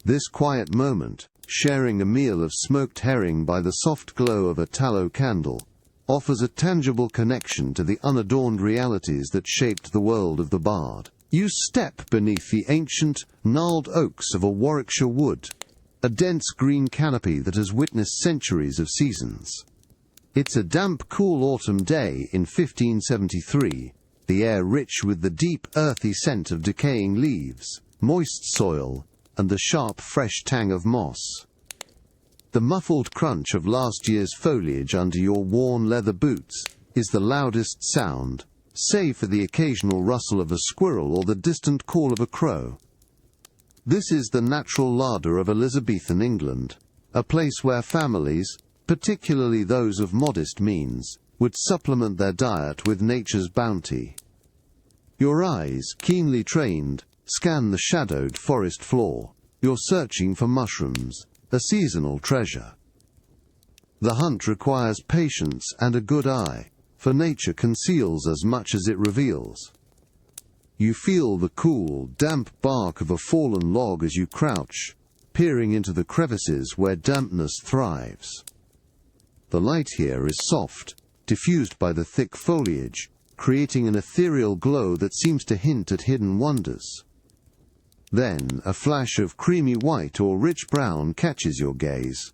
This quiet moment, sharing a meal of smoked herring by the soft glow of a tallow candle, offers a tangible connection to the unadorned realities that shaped the world of the bard. You step beneath the ancient, gnarled oaks of a Warwickshire wood, a dense green canopy that has witnessed centuries of seasons. It's a damp, cool autumn day in 1573, the air rich with the deep, earthy scent of decaying leaves, moist soil, and the sharp, fresh tang of moss. The muffled crunch of last year's foliage under your worn leather boots is the loudest sound, save for the occasional rustle of a squirrel or the distant call of a crow. This is the natural larder of Elizabethan England, a place where families, particularly those of modest means, would supplement their diet with nature's bounty. Your eyes, keenly trained, scan the shadowed forest floor. You're searching for mushrooms, a seasonal treasure. The hunt requires patience and a good eye, for nature conceals as much as it reveals. You feel the cool, damp bark of a fallen log as you crouch, peering into the crevices where dampness thrives. The light here is soft, diffused by the thick foliage, creating an ethereal glow that seems to hint at hidden wonders. Then a flash of creamy white or rich brown catches your gaze.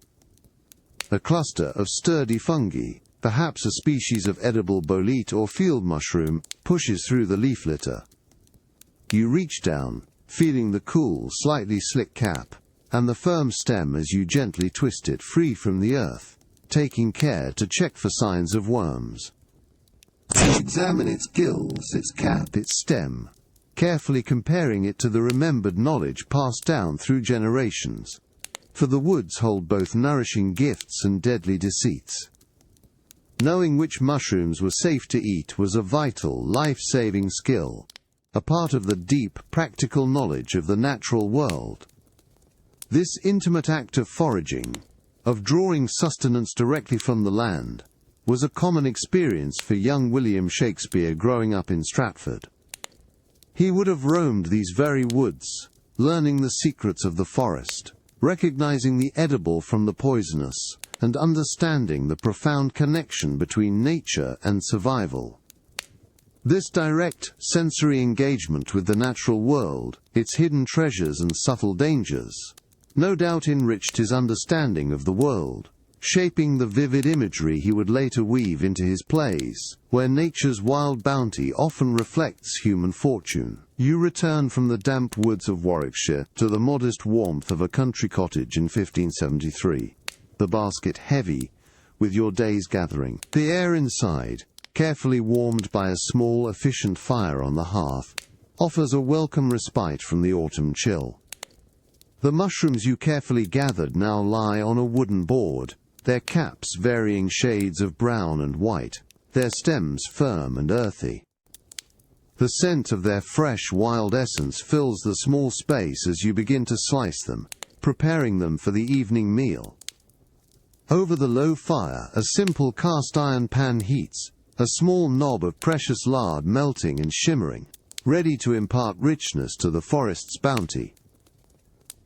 A cluster of sturdy fungi, perhaps a species of edible bolete or field mushroom, pushes through the leaf litter. You reach down, feeling the cool, slightly slick cap, and the firm stem as you gently twist it free from the earth, taking care to check for signs of worms. You examine its gills, its cap, its stem, carefully comparing it to the remembered knowledge passed down through generations, for the woods hold both nourishing gifts and deadly deceits. Knowing which mushrooms were safe to eat was a vital, life-saving skill, a part of the deep, practical knowledge of the natural world. This intimate act of foraging, of drawing sustenance directly from the land, was a common experience for young William Shakespeare growing up in Stratford. He would have roamed these very woods, learning the secrets of the forest, recognizing the edible from the poisonous, and understanding the profound connection between nature and survival. This direct, sensory engagement with the natural world, its hidden treasures and subtle dangers, no doubt enriched his understanding of the world, shaping the vivid imagery he would later weave into his plays, where nature's wild bounty often reflects human fortune. You return from the damp woods of Warwickshire to the modest warmth of a country cottage in 1573, the basket heavy with your day's gathering. The air inside, carefully warmed by a small, efficient fire on the hearth, offers a welcome respite from the autumn chill. The mushrooms you carefully gathered now lie on a wooden board, their caps varying shades of brown and white, their stems firm and earthy. The scent of their fresh, wild essence fills the small space as you begin to slice them, preparing them for the evening meal. Over the low fire, a simple cast-iron pan heats, a small knob of precious lard melting and shimmering, ready to impart richness to the forest's bounty.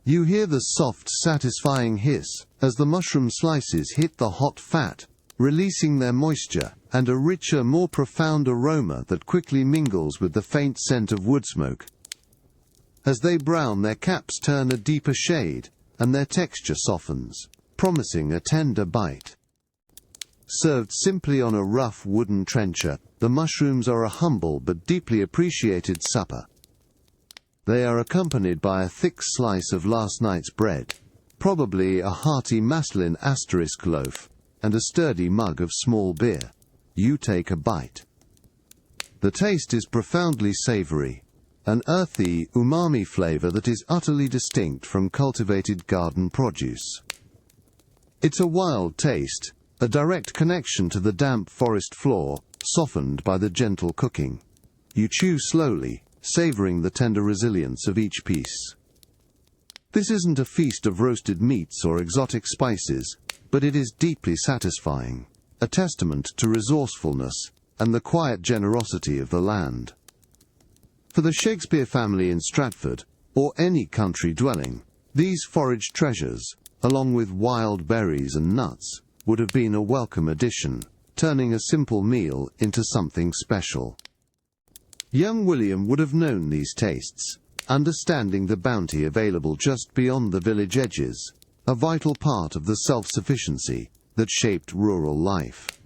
You hear the soft, satisfying hiss as the mushroom slices hit the hot fat, releasing their moisture and a richer, more profound aroma that quickly mingles with the faint scent of wood smoke. As they brown, their caps turn a deeper shade, and their texture softens, promising a tender bite. Served simply on a rough wooden trencher, the mushrooms are a humble but deeply appreciated supper. They are accompanied by a thick slice of last night's bread, probably a hearty Maslin asterisk loaf, and a sturdy mug of small beer. You take a bite. The taste is profoundly savory, an earthy, umami flavor that is utterly distinct from cultivated garden produce. It's a wild taste, a direct connection to the damp forest floor, softened by the gentle cooking. You chew slowly, savoring the tender resilience of each piece. This isn't a feast of roasted meats or exotic spices, but it is deeply satisfying, a testament to resourcefulness and the quiet generosity of the land. For the Shakespeare family in Stratford, or any country dwelling, these forage treasures, along with wild berries and nuts, would have been a welcome addition, turning a simple meal into something special. Young William would have known these tastes, understanding the bounty available just beyond the village edges, a vital part of the self-sufficiency that shaped rural life.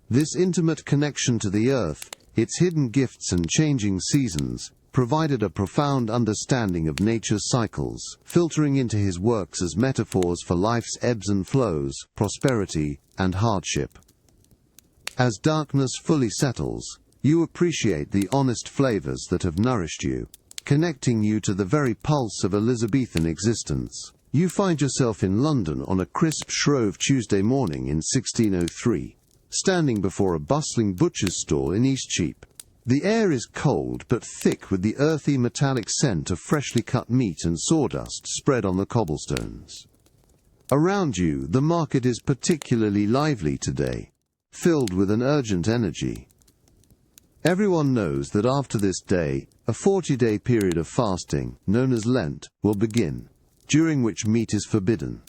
This intimate connection to the earth, its hidden gifts and changing seasons, provided a profound understanding of nature's cycles, filtering into his works as metaphors for life's ebbs and flows, prosperity, and hardship. As darkness fully settles, you appreciate the honest flavors that have nourished you, connecting you to the very pulse of Elizabethan existence. You find yourself in London on a crisp Shrove Tuesday morning in 1603, standing before a bustling butcher's stall in Eastcheap. The air is cold but thick with the earthy metallic scent of freshly cut meat and sawdust spread on the cobblestones. Around you, the market is particularly lively today, filled with an urgent energy. Everyone knows that after this day, a 40-day period of fasting, known as Lent, will begin, during which meat is forbidden.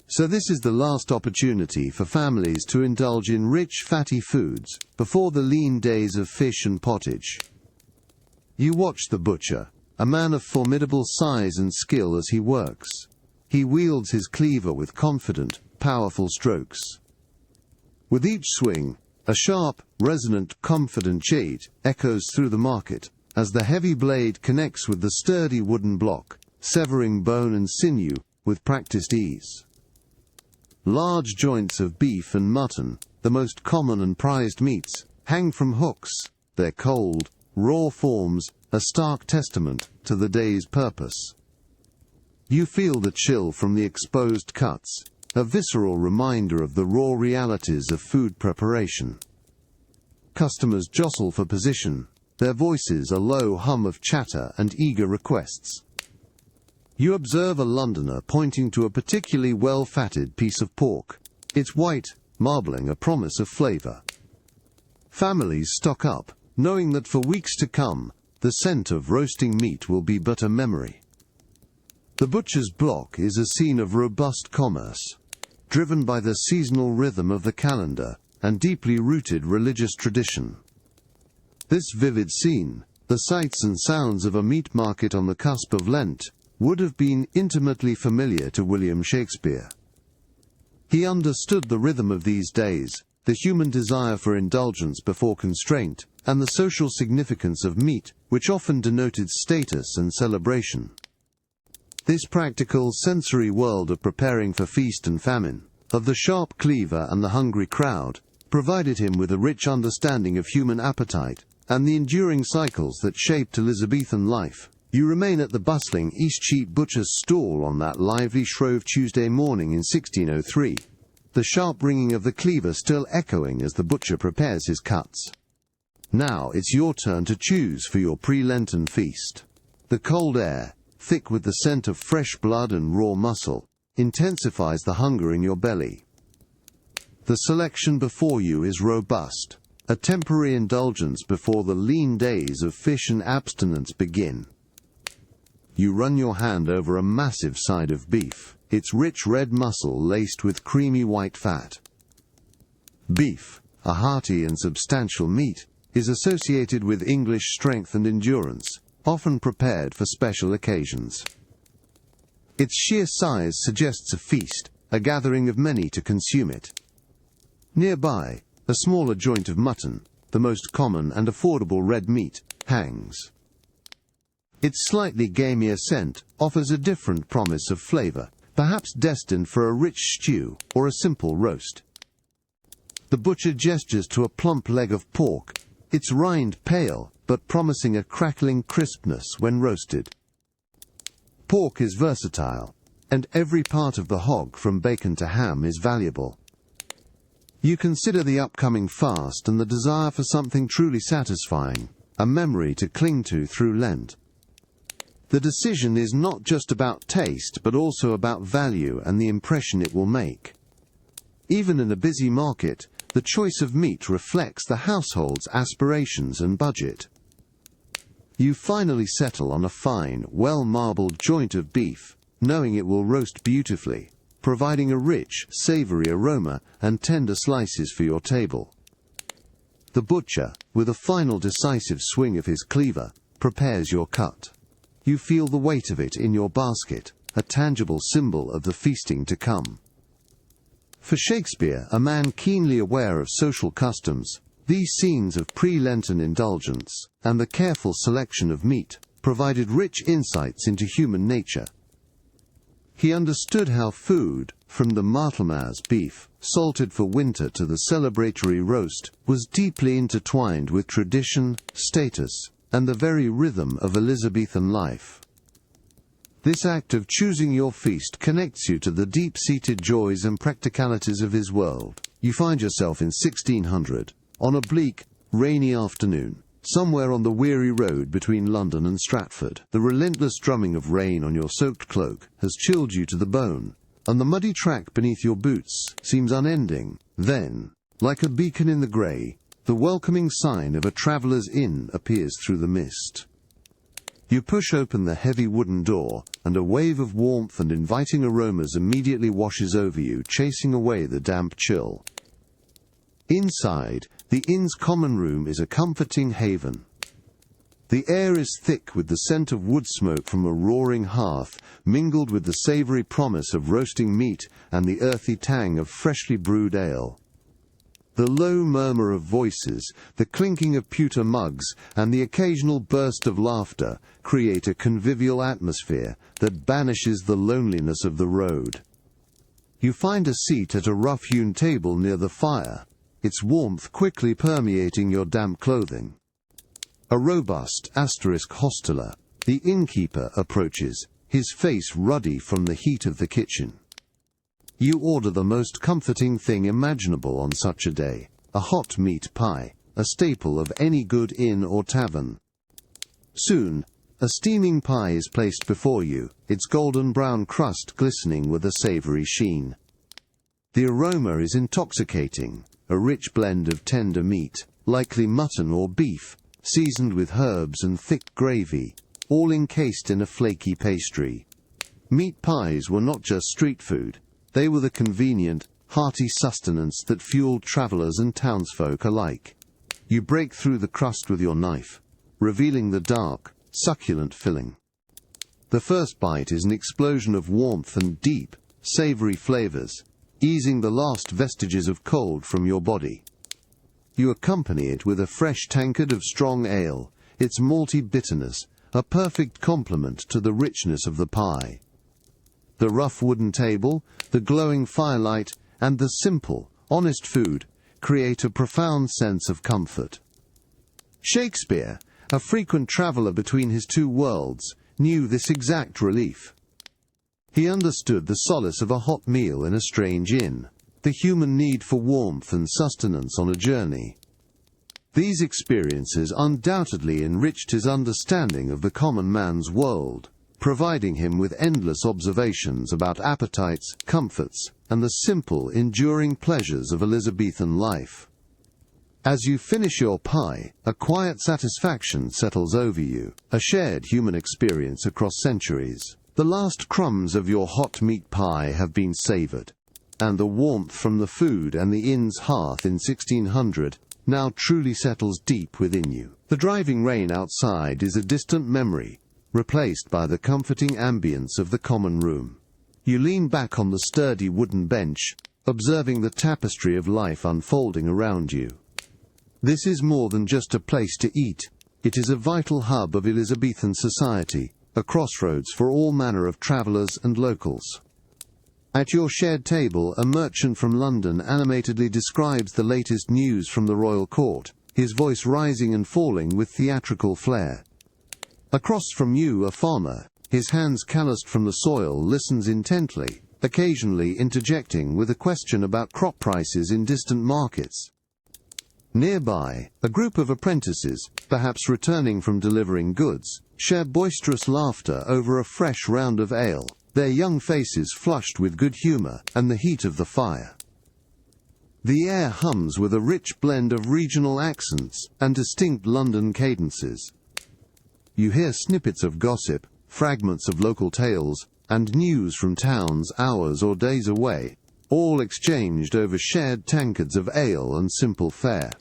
So this is the last opportunity for families to indulge in rich, fatty foods before the lean days of fish and pottage. You watch the butcher, a man of formidable size and skill as he works. He wields his cleaver with confident, powerful strokes. With each swing, a sharp, resonant, confident chait echoes through the market as the heavy blade connects with the sturdy wooden block, severing bone and sinew with practiced ease. Large joints of beef and mutton, the most common and prized meats, hang from hooks, their cold, raw forms a stark testament to the day's purpose. You feel the chill from the exposed cuts, a visceral reminder of the raw realities of food preparation. Customers jostle for position, their voices a low hum of chatter and eager requests. You observe a Londoner pointing to a particularly well-fatted piece of pork, its white, marbling a promise of flavour. Families stock up, knowing that for weeks to come, the scent of roasting meat will be but a memory. The butcher's block is a scene of robust commerce, driven by the seasonal rhythm of the calendar and deeply rooted religious tradition. This vivid scene, the sights and sounds of a meat market on the cusp of Lent, would have been intimately familiar to William Shakespeare. He understood the rhythm of these days, the human desire for indulgence before constraint, and the social significance of meat, which often denoted status and celebration. This practical, sensory world of preparing for feast and famine, of the sharp cleaver and the hungry crowd, provided him with a rich understanding of human appetite and the enduring cycles that shaped Elizabethan life. You remain at the bustling Eastcheap butcher's stall on that lively Shrove Tuesday morning in 1603, the sharp ringing of the cleaver still echoing as the butcher prepares his cuts. Now it's your turn to choose for your pre-Lenten feast. The cold air, thick with the scent of fresh blood and raw muscle, intensifies the hunger in your belly. The selection before you is robust, a temporary indulgence before the lean days of fish and abstinence begin. You run your hand over a massive side of beef, its rich red muscle laced with creamy white fat. Beef, a hearty and substantial meat, is associated with English strength and endurance, often prepared for special occasions. Its sheer size suggests a feast, a gathering of many to consume it. Nearby, a smaller joint of mutton, the most common and affordable red meat, hangs. Its slightly gamier scent offers a different promise of flavor, perhaps destined for a rich stew or a simple roast. The butcher gestures to a plump leg of pork, its rind pale but promising a crackling crispness when roasted. Pork is versatile, and every part of the hog from bacon to ham is valuable. You consider the upcoming fast and the desire for something truly satisfying, a memory to cling to through Lent. The decision is not just about taste but also about value and the impression it will make. Even in a busy market, the choice of meat reflects the household's aspirations and budget. You finally settle on a fine, well-marbled joint of beef, knowing it will roast beautifully, providing a rich, savory aroma and tender slices for your table. The butcher, with a final decisive swing of his cleaver, prepares your cut. You feel the weight of it in your basket, a tangible symbol of the feasting to come. For Shakespeare, a man keenly aware of social customs, these scenes of pre-Lenten indulgence and the careful selection of meat provided rich insights into human nature. He understood how food, from the Martelmas beef, salted for winter to the celebratory roast, was deeply intertwined with tradition, status, and the very rhythm of Elizabethan life. This act of choosing your feast connects you to the deep-seated joys and practicalities of his world. You find yourself in 1600, on a bleak, rainy afternoon, somewhere on the weary road between London and Stratford. The relentless drumming of rain on your soaked cloak has chilled you to the bone, and the muddy track beneath your boots seems unending. Then, like a beacon in the grey, the welcoming sign of a traveller's inn appears through the mist. You push open the heavy wooden door, and a wave of warmth and inviting aromas immediately washes over you, chasing away the damp chill. Inside, the inn's common room is a comforting haven. The air is thick with the scent of wood smoke from a roaring hearth, mingled with the savoury promise of roasting meat and the earthy tang of freshly brewed ale. The low murmur of voices, the clinking of pewter mugs, and the occasional burst of laughter create a convivial atmosphere that banishes the loneliness of the road. You find a seat at a rough-hewn table near the fire, its warmth quickly permeating your damp clothing. A robust *hosteler, the innkeeper, approaches, his face ruddy from the heat of the kitchen. You order the most comforting thing imaginable on such a day, a hot meat pie, a staple of any good inn or tavern. Soon, a steaming pie is placed before you, its golden brown crust glistening with a savoury sheen. The aroma is intoxicating, a rich blend of tender meat, likely mutton or beef, seasoned with herbs and thick gravy, all encased in a flaky pastry. Meat pies were not just street food. They were the convenient, hearty sustenance that fueled travellers and townsfolk alike. You break through the crust with your knife, revealing the dark, succulent filling. The first bite is an explosion of warmth and deep, savoury flavours, easing the last vestiges of cold from your body. You accompany it with a fresh tankard of strong ale, its malty bitterness, a perfect complement to the richness of the pie. The rough wooden table, the glowing firelight, and the simple, honest food create a profound sense of comfort. Shakespeare, a frequent traveller between his two worlds, knew this exact relief. He understood the solace of a hot meal in a strange inn, the human need for warmth and sustenance on a journey. These experiences undoubtedly enriched his understanding of the common man's world, providing him with endless observations about appetites, comforts, and the simple, enduring pleasures of Elizabethan life. As you finish your pie, a quiet satisfaction settles over you, a shared human experience across centuries. The last crumbs of your hot meat pie have been savoured. and the warmth from the food and the inn's hearth in 1600 now truly settles deep within you. The driving rain outside is a distant memory, replaced by the comforting ambience of the common room. You lean back on the sturdy wooden bench, observing the tapestry of life unfolding around you. This is more than just a place to eat. It is a vital hub of Elizabethan society, a crossroads for all manner of travellers and locals. At your shared table, a merchant from London animatedly describes the latest news from the royal court, his voice rising and falling with theatrical flair. Across from you, a farmer, his hands calloused from the soil, listens intently, occasionally interjecting with a question about crop prices in distant markets. Nearby, a group of apprentices, perhaps returning from delivering goods, share boisterous laughter over a fresh round of ale, their young faces flushed with good humour and the heat of the fire. The air hums with a rich blend of regional accents and distinct London cadences. You hear snippets of gossip, fragments of local tales, and news from towns hours or days away, all exchanged over shared tankards of ale and simple fare.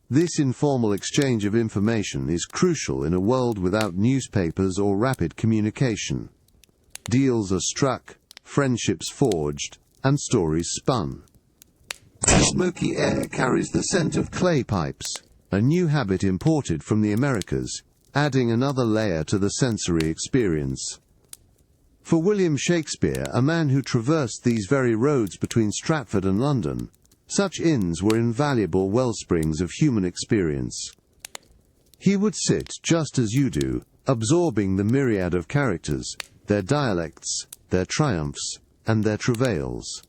This informal exchange of information is crucial in a world without newspapers or rapid communication. Deals are struck, friendships forged, and stories spun. The smoky air carries the scent of clay pipes, a new habit imported from the Americas, adding another layer to the sensory experience. For William Shakespeare, a man who traversed these very roads between Stratford and London, such inns were invaluable wellsprings of human experience. He would sit just as you do, absorbing the myriad of characters, their dialects, their triumphs, and their travails.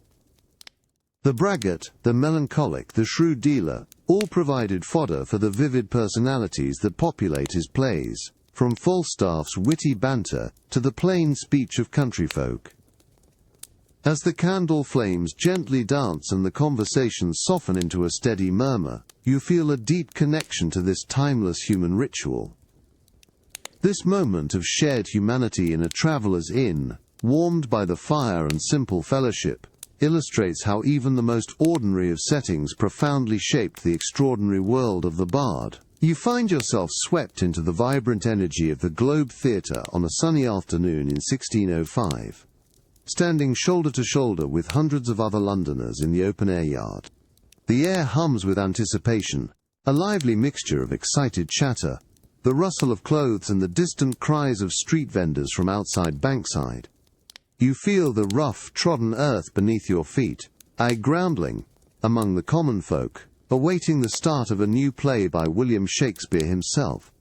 The braggart, the melancholic, the shrewd dealer, all provided fodder for the vivid personalities that populate his plays, from Falstaff's witty banter to the plain speech of country folk. As the candle flames gently dance and the conversations soften into a steady murmur, you feel a deep connection to this timeless human ritual. This moment of shared humanity in a traveller's inn, warmed by the fire and simple fellowship, illustrates how even the most ordinary of settings profoundly shaped the extraordinary world of the bard. You find yourself swept into the vibrant energy of the Globe Theatre on a sunny afternoon in 1605, standing shoulder to shoulder with hundreds of other Londoners in the open-air yard. The air hums with anticipation, a lively mixture of excited chatter, the rustle of clothes and the distant cries of street vendors from outside Bankside. You feel the rough, trodden earth beneath your feet, groundling among the common folk, awaiting the start of a new play by William Shakespeare himself.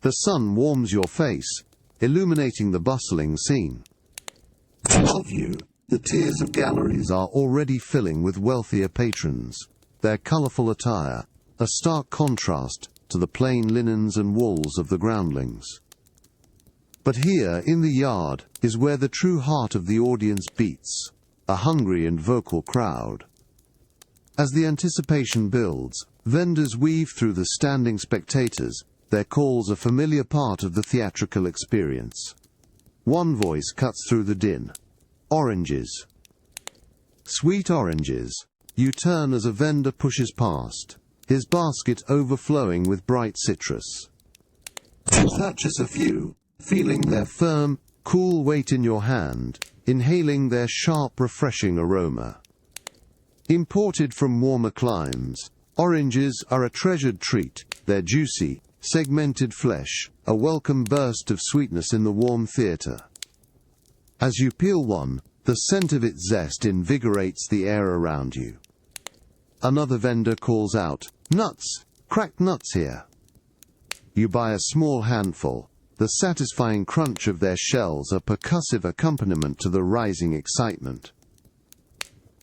The sun warms your face, illuminating the bustling scene. Above you, the tiers of galleries are already filling with wealthier patrons, their colourful attire, a stark contrast to the plain linens and wools of the groundlings. But here, in the yard, is where the true heart of the audience beats, a hungry and vocal crowd. As the anticipation builds, vendors weave through the standing spectators, their calls a familiar part of the theatrical experience. One voice cuts through the din. Oranges. Sweet oranges. You turn as a vendor pushes past, his basket overflowing with bright citrus. You purchase a few, feeling their firm, cool weight in your hand, inhaling their sharp, refreshing aroma. Imported from warmer climes, oranges are a treasured treat, their juicy, segmented flesh, a welcome burst of sweetness in the warm theatre. As you peel one, the scent of its zest invigorates the air around you. Another vendor calls out, "Nuts! Cracked nuts here!" You buy a small handful, the satisfying crunch of their shells a percussive accompaniment to the rising excitement.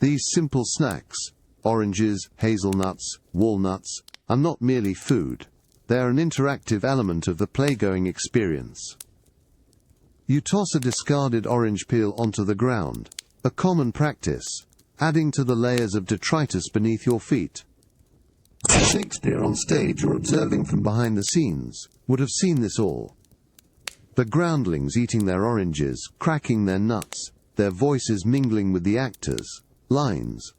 These simple snacks, oranges, hazelnuts, walnuts, are not merely food, they are an interactive element of the playgoing experience. You toss a discarded orange peel onto the ground, a common practice, adding to the layers of detritus beneath your feet. Shakespeare on stage or observing from behind the scenes would have seen this all. The groundlings eating their oranges, cracking their nuts, their voices mingling with the actors, lines.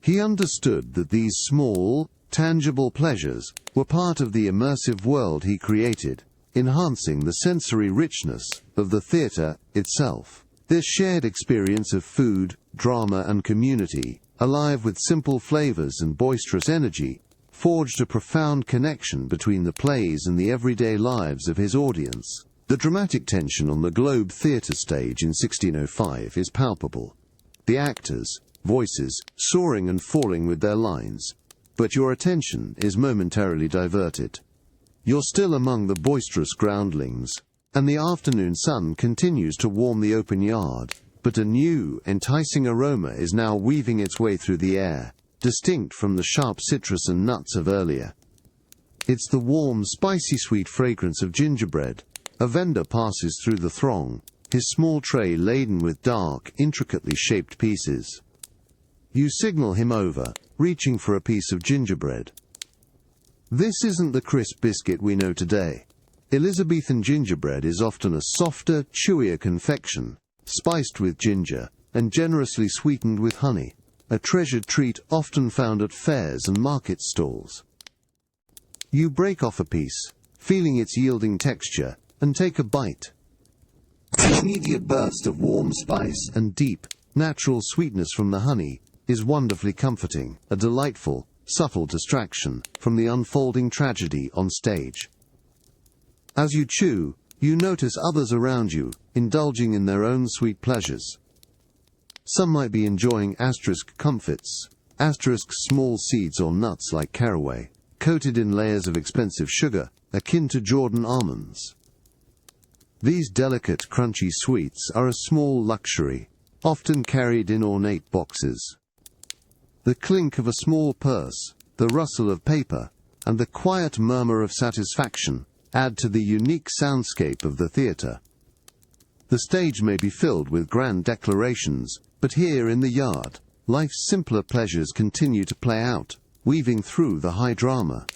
He understood that these small, tangible pleasures were part of the immersive world he created, enhancing the sensory richness of the theatre itself. This shared experience of food, drama and community, alive with simple flavors and boisterous energy, forged a profound connection between the plays and the everyday lives of his audience. The dramatic tension on the Globe Theatre stage in 1605 is palpable. The actors, voices, soaring and falling with their lines. But your attention is momentarily diverted. You're still among the boisterous groundlings, and the afternoon sun continues to warm the open yard, but a new, enticing aroma is now weaving its way through the air, distinct from the sharp citrus and nuts of earlier. It's the warm, spicy sweet fragrance of gingerbread. A vendor passes through the throng, his small tray laden with dark, intricately shaped pieces. You signal him over, reaching for a piece of gingerbread. This isn't the crisp biscuit we know today. Elizabethan gingerbread is often a softer, chewier confection, spiced with ginger, and generously sweetened with honey, a treasured treat often found at fairs and market stalls. You break off a piece, feeling its yielding texture, and take a bite. The immediate burst of warm spice and deep, natural sweetness from the honey is wonderfully comforting, a delightful, subtle distraction from the unfolding tragedy on stage. As you chew, you notice others around you, indulging in their own sweet pleasures. Some might be enjoying comfits, small seeds or nuts like caraway, coated in layers of expensive sugar, akin to Jordan almonds. These delicate, crunchy sweets are a small luxury, often carried in ornate boxes. The clink of a small purse, the rustle of paper, and the quiet murmur of satisfaction add to the unique soundscape of the theatre. The stage may be filled with grand declarations, but here in the yard, life's simpler pleasures continue to play out, weaving through the high drama.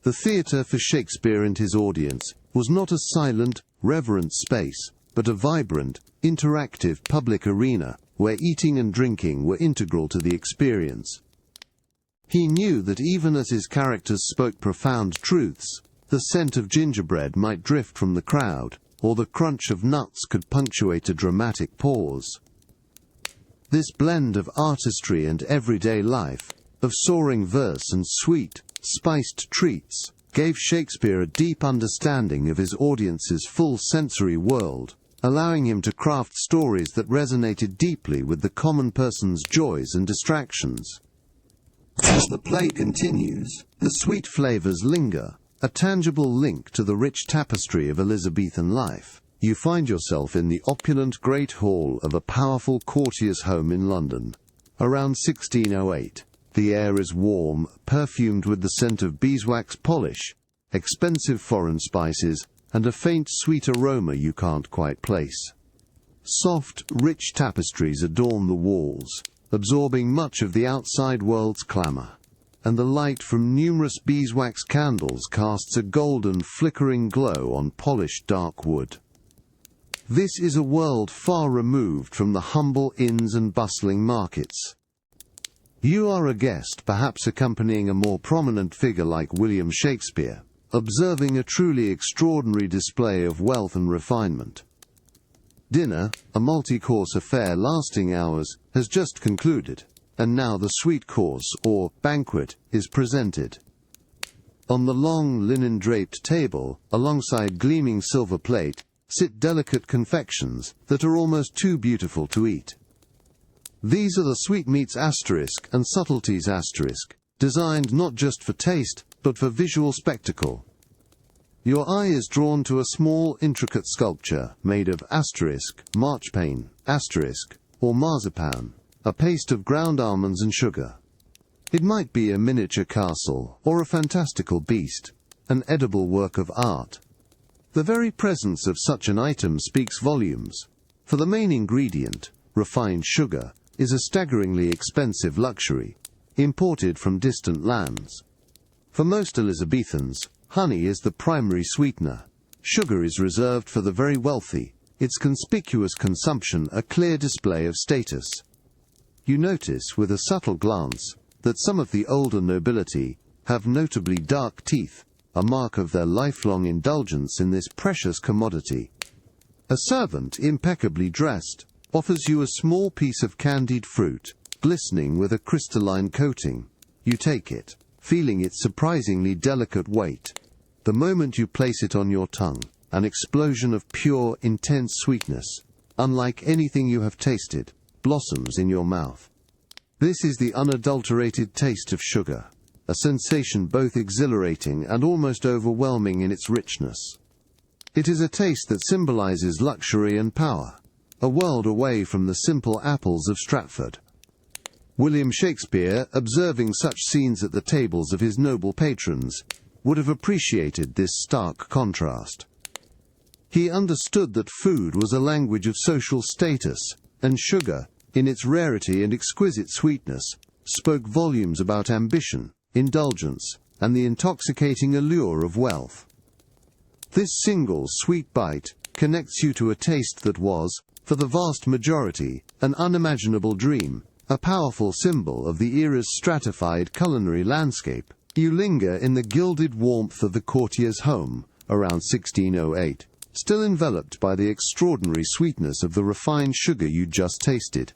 The theatre for Shakespeare and his audience was not a silent, reverent space, but a vibrant, interactive public arena where eating and drinking were integral to the experience. He knew that even as his characters spoke profound truths, the scent of gingerbread might drift from the crowd, or the crunch of nuts could punctuate a dramatic pause. This blend of artistry and everyday life, of soaring verse and sweet, spiced treats, gave Shakespeare a deep understanding of his audience's full sensory world, allowing him to craft stories that resonated deeply with the common person's joys and distractions. As the play continues, the sweet flavors linger, a tangible link to the rich tapestry of Elizabethan life. You find yourself in the opulent Great Hall of a powerful courtier's home in London. Around 1608, the air is warm, perfumed with the scent of beeswax polish, expensive foreign spices, and a faint sweet aroma you can't quite place. Soft, rich tapestries adorn the walls, absorbing much of the outside world's clamour, and the light from numerous beeswax candles casts a golden, flickering glow on polished dark wood. This is a world far removed from the humble inns and bustling markets. You are a guest, perhaps accompanying a more prominent figure like William Shakespeare, observing a truly extraordinary display of wealth and refinement. Dinner, a multi-course affair lasting hours, has just concluded, and now the sweet course, or banquet, is presented. On the long linen-draped table, alongside gleaming silver plate, sit delicate confections that are almost too beautiful to eat. These are the sweetmeats and subtleties designed not just for taste, but for visual spectacle. Your eye is drawn to a small, intricate sculpture made of marchpane, or marzipan, a paste of ground almonds and sugar. It might be a miniature castle, or a fantastical beast, an edible work of art. The very presence of such an item speaks volumes, for the main ingredient, refined sugar, is a staggeringly expensive luxury, imported from distant lands. For most Elizabethans, honey is the primary sweetener. Sugar is reserved for the very wealthy, its conspicuous consumption a clear display of status. You notice with a subtle glance that some of the older nobility have notably dark teeth, a mark of their lifelong indulgence in this precious commodity. A servant, impeccably dressed, offers you a small piece of candied fruit, glistening with a crystalline coating. You take it, feeling its surprisingly delicate weight. The moment you place it on your tongue, an explosion of pure, intense sweetness, unlike anything you have tasted, blossoms in your mouth. This is the unadulterated taste of sugar, a sensation both exhilarating and almost overwhelming in its richness. It is a taste that symbolizes luxury and power, a world away from the simple apples of Stratford. William Shakespeare, observing such scenes at the tables of his noble patrons, would have appreciated this stark contrast. He understood that food was a language of social status, and sugar, in its rarity and exquisite sweetness, spoke volumes about ambition, indulgence, and the intoxicating allure of wealth. This single sweet bite connects you to a taste that was, for the vast majority, an unimaginable dream, a powerful symbol of the era's stratified culinary landscape. You linger in the gilded warmth of the courtier's home, around 1608, still enveloped by the extraordinary sweetness of the refined sugar you just tasted.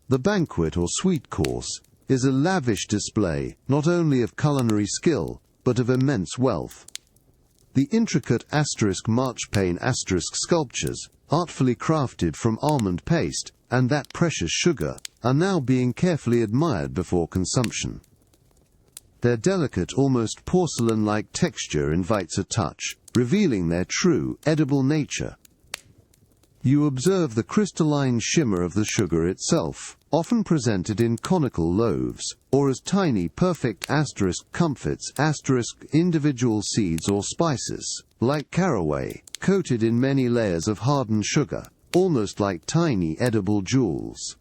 The banquet or sweet course is a lavish display not only of culinary skill, but of immense wealth. The intricate marchpane sculptures, artfully crafted from almond paste, and that precious sugar, are now being carefully admired before consumption. Their delicate, almost porcelain-like texture invites a touch, revealing their true, edible nature. You observe the crystalline shimmer of the sugar itself, often presented in conical loaves, or as tiny perfect comfits individual seeds or spices, like caraway, coated in many layers of hardened sugar, almost like tiny edible jewels.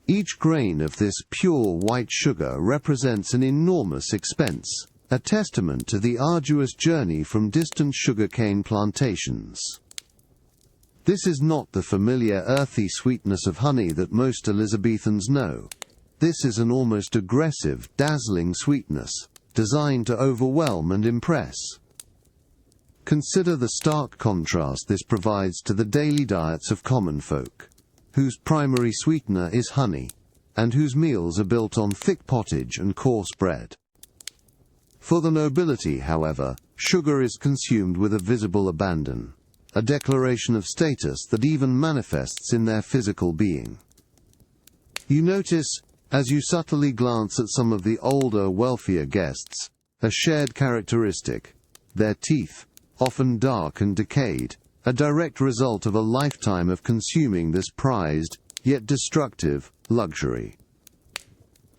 Each grain of this pure white sugar represents an enormous expense, a testament to the arduous journey from distant sugarcane plantations. This is not the familiar earthy sweetness of honey that most Elizabethans know. This is an almost aggressive, dazzling sweetness, designed to overwhelm and impress. Consider the stark contrast this provides to the daily diets of common folk, whose primary sweetener is honey, and whose meals are built on thick pottage and coarse bread. For the nobility, however, sugar is consumed with a visible abandon, a declaration of status that even manifests in their physical being. You notice, as you subtly glance at some of the older, wealthier guests, a shared characteristic: their teeth, often dark and decayed, a direct result of a lifetime of consuming this prized, yet destructive, luxury.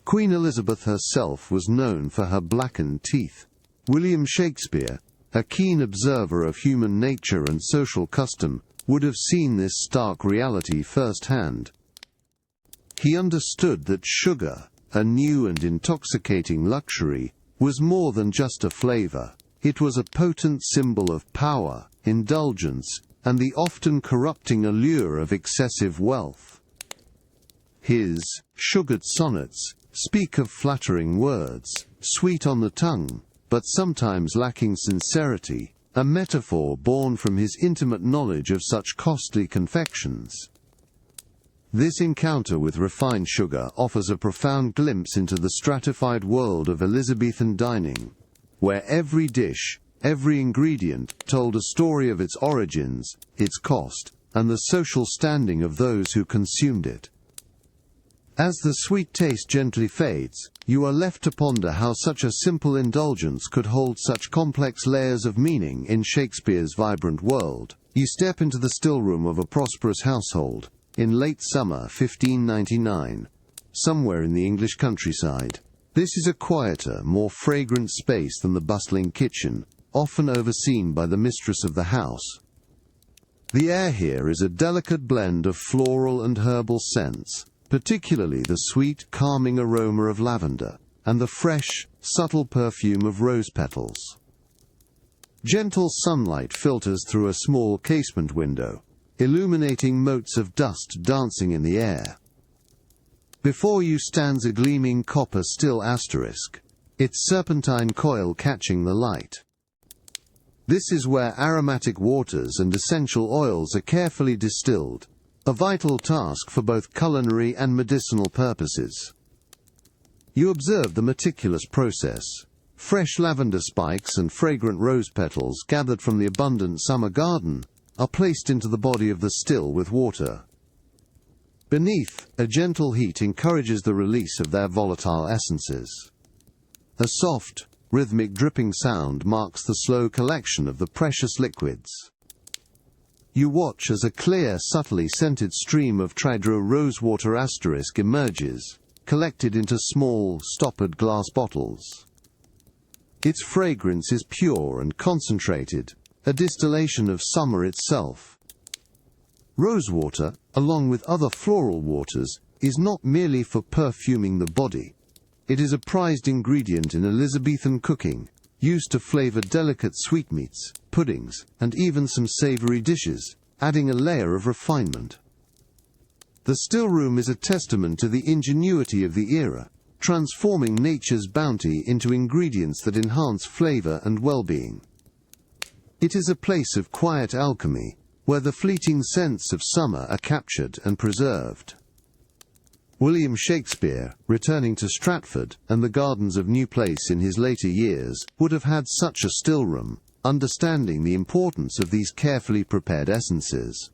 Queen Elizabeth herself was known for her blackened teeth. William Shakespeare, a keen observer of human nature and social custom, would have seen this stark reality firsthand. He understood that sugar, a new and intoxicating luxury, was more than just a flavor. It was a potent symbol of power, indulgence, and the often corrupting allure of excessive wealth. His sugared sonnets speak of flattering words, sweet on the tongue, but sometimes lacking sincerity, a metaphor born from his intimate knowledge of such costly confections. This encounter with refined sugar offers a profound glimpse into the stratified world of Elizabethan dining, where every dish, every ingredient, told a story of its origins, its cost, and the social standing of those who consumed it. As the sweet taste gently fades, you are left to ponder how such a simple indulgence could hold such complex layers of meaning in Shakespeare's vibrant world. You step into the stillroom of a prosperous household, in late summer 1599, somewhere in the English countryside. This is a quieter, more fragrant space than the bustling kitchen, often overseen by the mistress of the house. The air here is a delicate blend of floral and herbal scents, particularly the sweet, calming aroma of lavender, and the fresh, subtle perfume of rose petals. Gentle sunlight filters through a small casement window, illuminating motes of dust dancing in the air. Before you stands a gleaming copper still asterisk, its serpentine coil catching the light. This is where aromatic waters and essential oils are carefully distilled, a vital task for both culinary and medicinal purposes. You observe the meticulous process. Fresh lavender spikes and fragrant rose petals gathered from the abundant summer garden are placed into the body of the still with water. Beneath, a gentle heat encourages the release of their volatile essences. A soft, rhythmic dripping sound marks the slow collection of the precious liquids. You watch as a clear, subtly scented stream of Tudor rosewater asterisk emerges, collected into small, stoppered glass bottles. Its fragrance is pure and concentrated, a distillation of summer itself. Rosewater, along with other floral waters, is not merely for perfuming the body. It is a prized ingredient in Elizabethan cooking, used to flavor delicate sweetmeats, puddings, and even some savory dishes, adding a layer of refinement. The still room is a testament to the ingenuity of the era, transforming nature's bounty into ingredients that enhance flavor and well-being. It is a place of quiet alchemy, where the fleeting scents of summer are captured and preserved. William Shakespeare, returning to Stratford and the gardens of New Place in his later years, would have had such a still room, understanding the importance of these carefully prepared essences.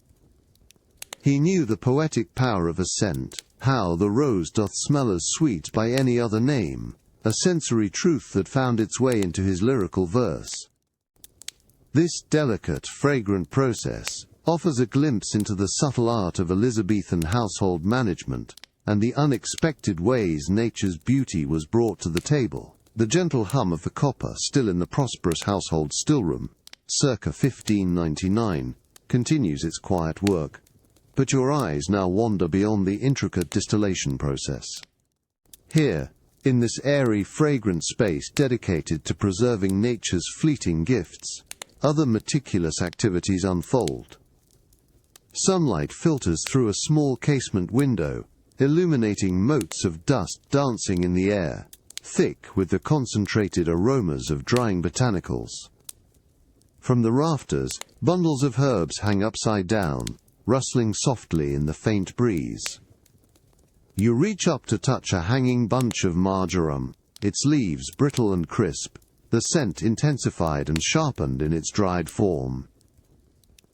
He knew the poetic power of a scent, how the rose doth smell as sweet by any other name, a sensory truth that found its way into his lyrical verse. This delicate, fragrant process offers a glimpse into the subtle art of Elizabethan household management, and the unexpected ways nature's beauty was brought to the table. The gentle hum of the copper still in the prosperous household stillroom, circa 1599, continues its quiet work. But your eyes now wander beyond the intricate distillation process. Here, in this airy, fragrant space dedicated to preserving nature's fleeting gifts, other meticulous activities unfold. Sunlight filters through a small casement window, illuminating motes of dust dancing in the air, thick with the concentrated aromas of drying botanicals. From the rafters, bundles of herbs hang upside down, rustling softly in the faint breeze. You reach up to touch a hanging bunch of marjoram, its leaves brittle and crisp, the scent intensified and sharpened in its dried form.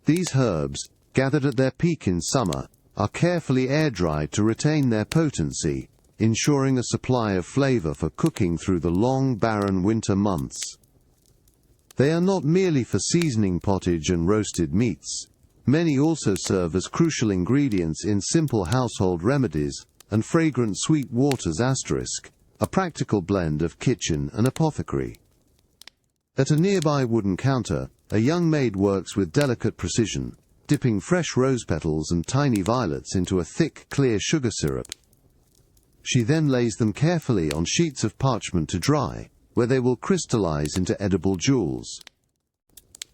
These herbs, gathered at their peak in summer, are carefully air-dried to retain their potency, ensuring a supply of flavor for cooking through the long, barren winter months. They are not merely for seasoning pottage and roasted meats. Many also serve as crucial ingredients in simple household remedies and fragrant sweet waters asterisk, a practical blend of kitchen and apothecary. At a nearby wooden counter, a young maid works with delicate precision, dipping fresh rose petals and tiny violets into a thick, clear sugar syrup. She then lays them carefully on sheets of parchment to dry, where they will crystallize into edible jewels.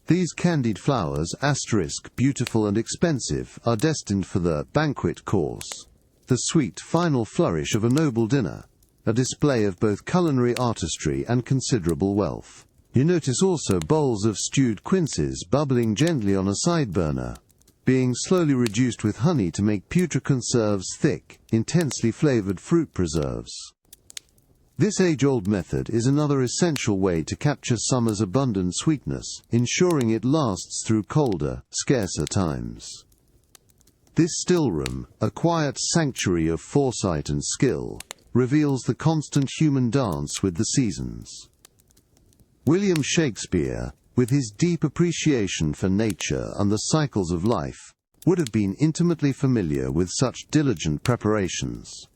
These candied flowers, asterisk, beautiful and expensive, are destined for the banquet course, the sweet final flourish of a noble dinner, a display of both culinary artistry and considerable wealth. You notice also bowls of stewed quinces bubbling gently on a side burner, being slowly reduced with honey to make pewter conserves thick, intensely flavored fruit preserves. This age-old method is another essential way to capture summer's abundant sweetness, ensuring it lasts through colder, scarcer times. This stillroom, a quiet sanctuary of foresight and skill, reveals the constant human dance with the seasons. William Shakespeare, with his deep appreciation for nature and the cycles of life, would have been intimately familiar with such diligent preparations.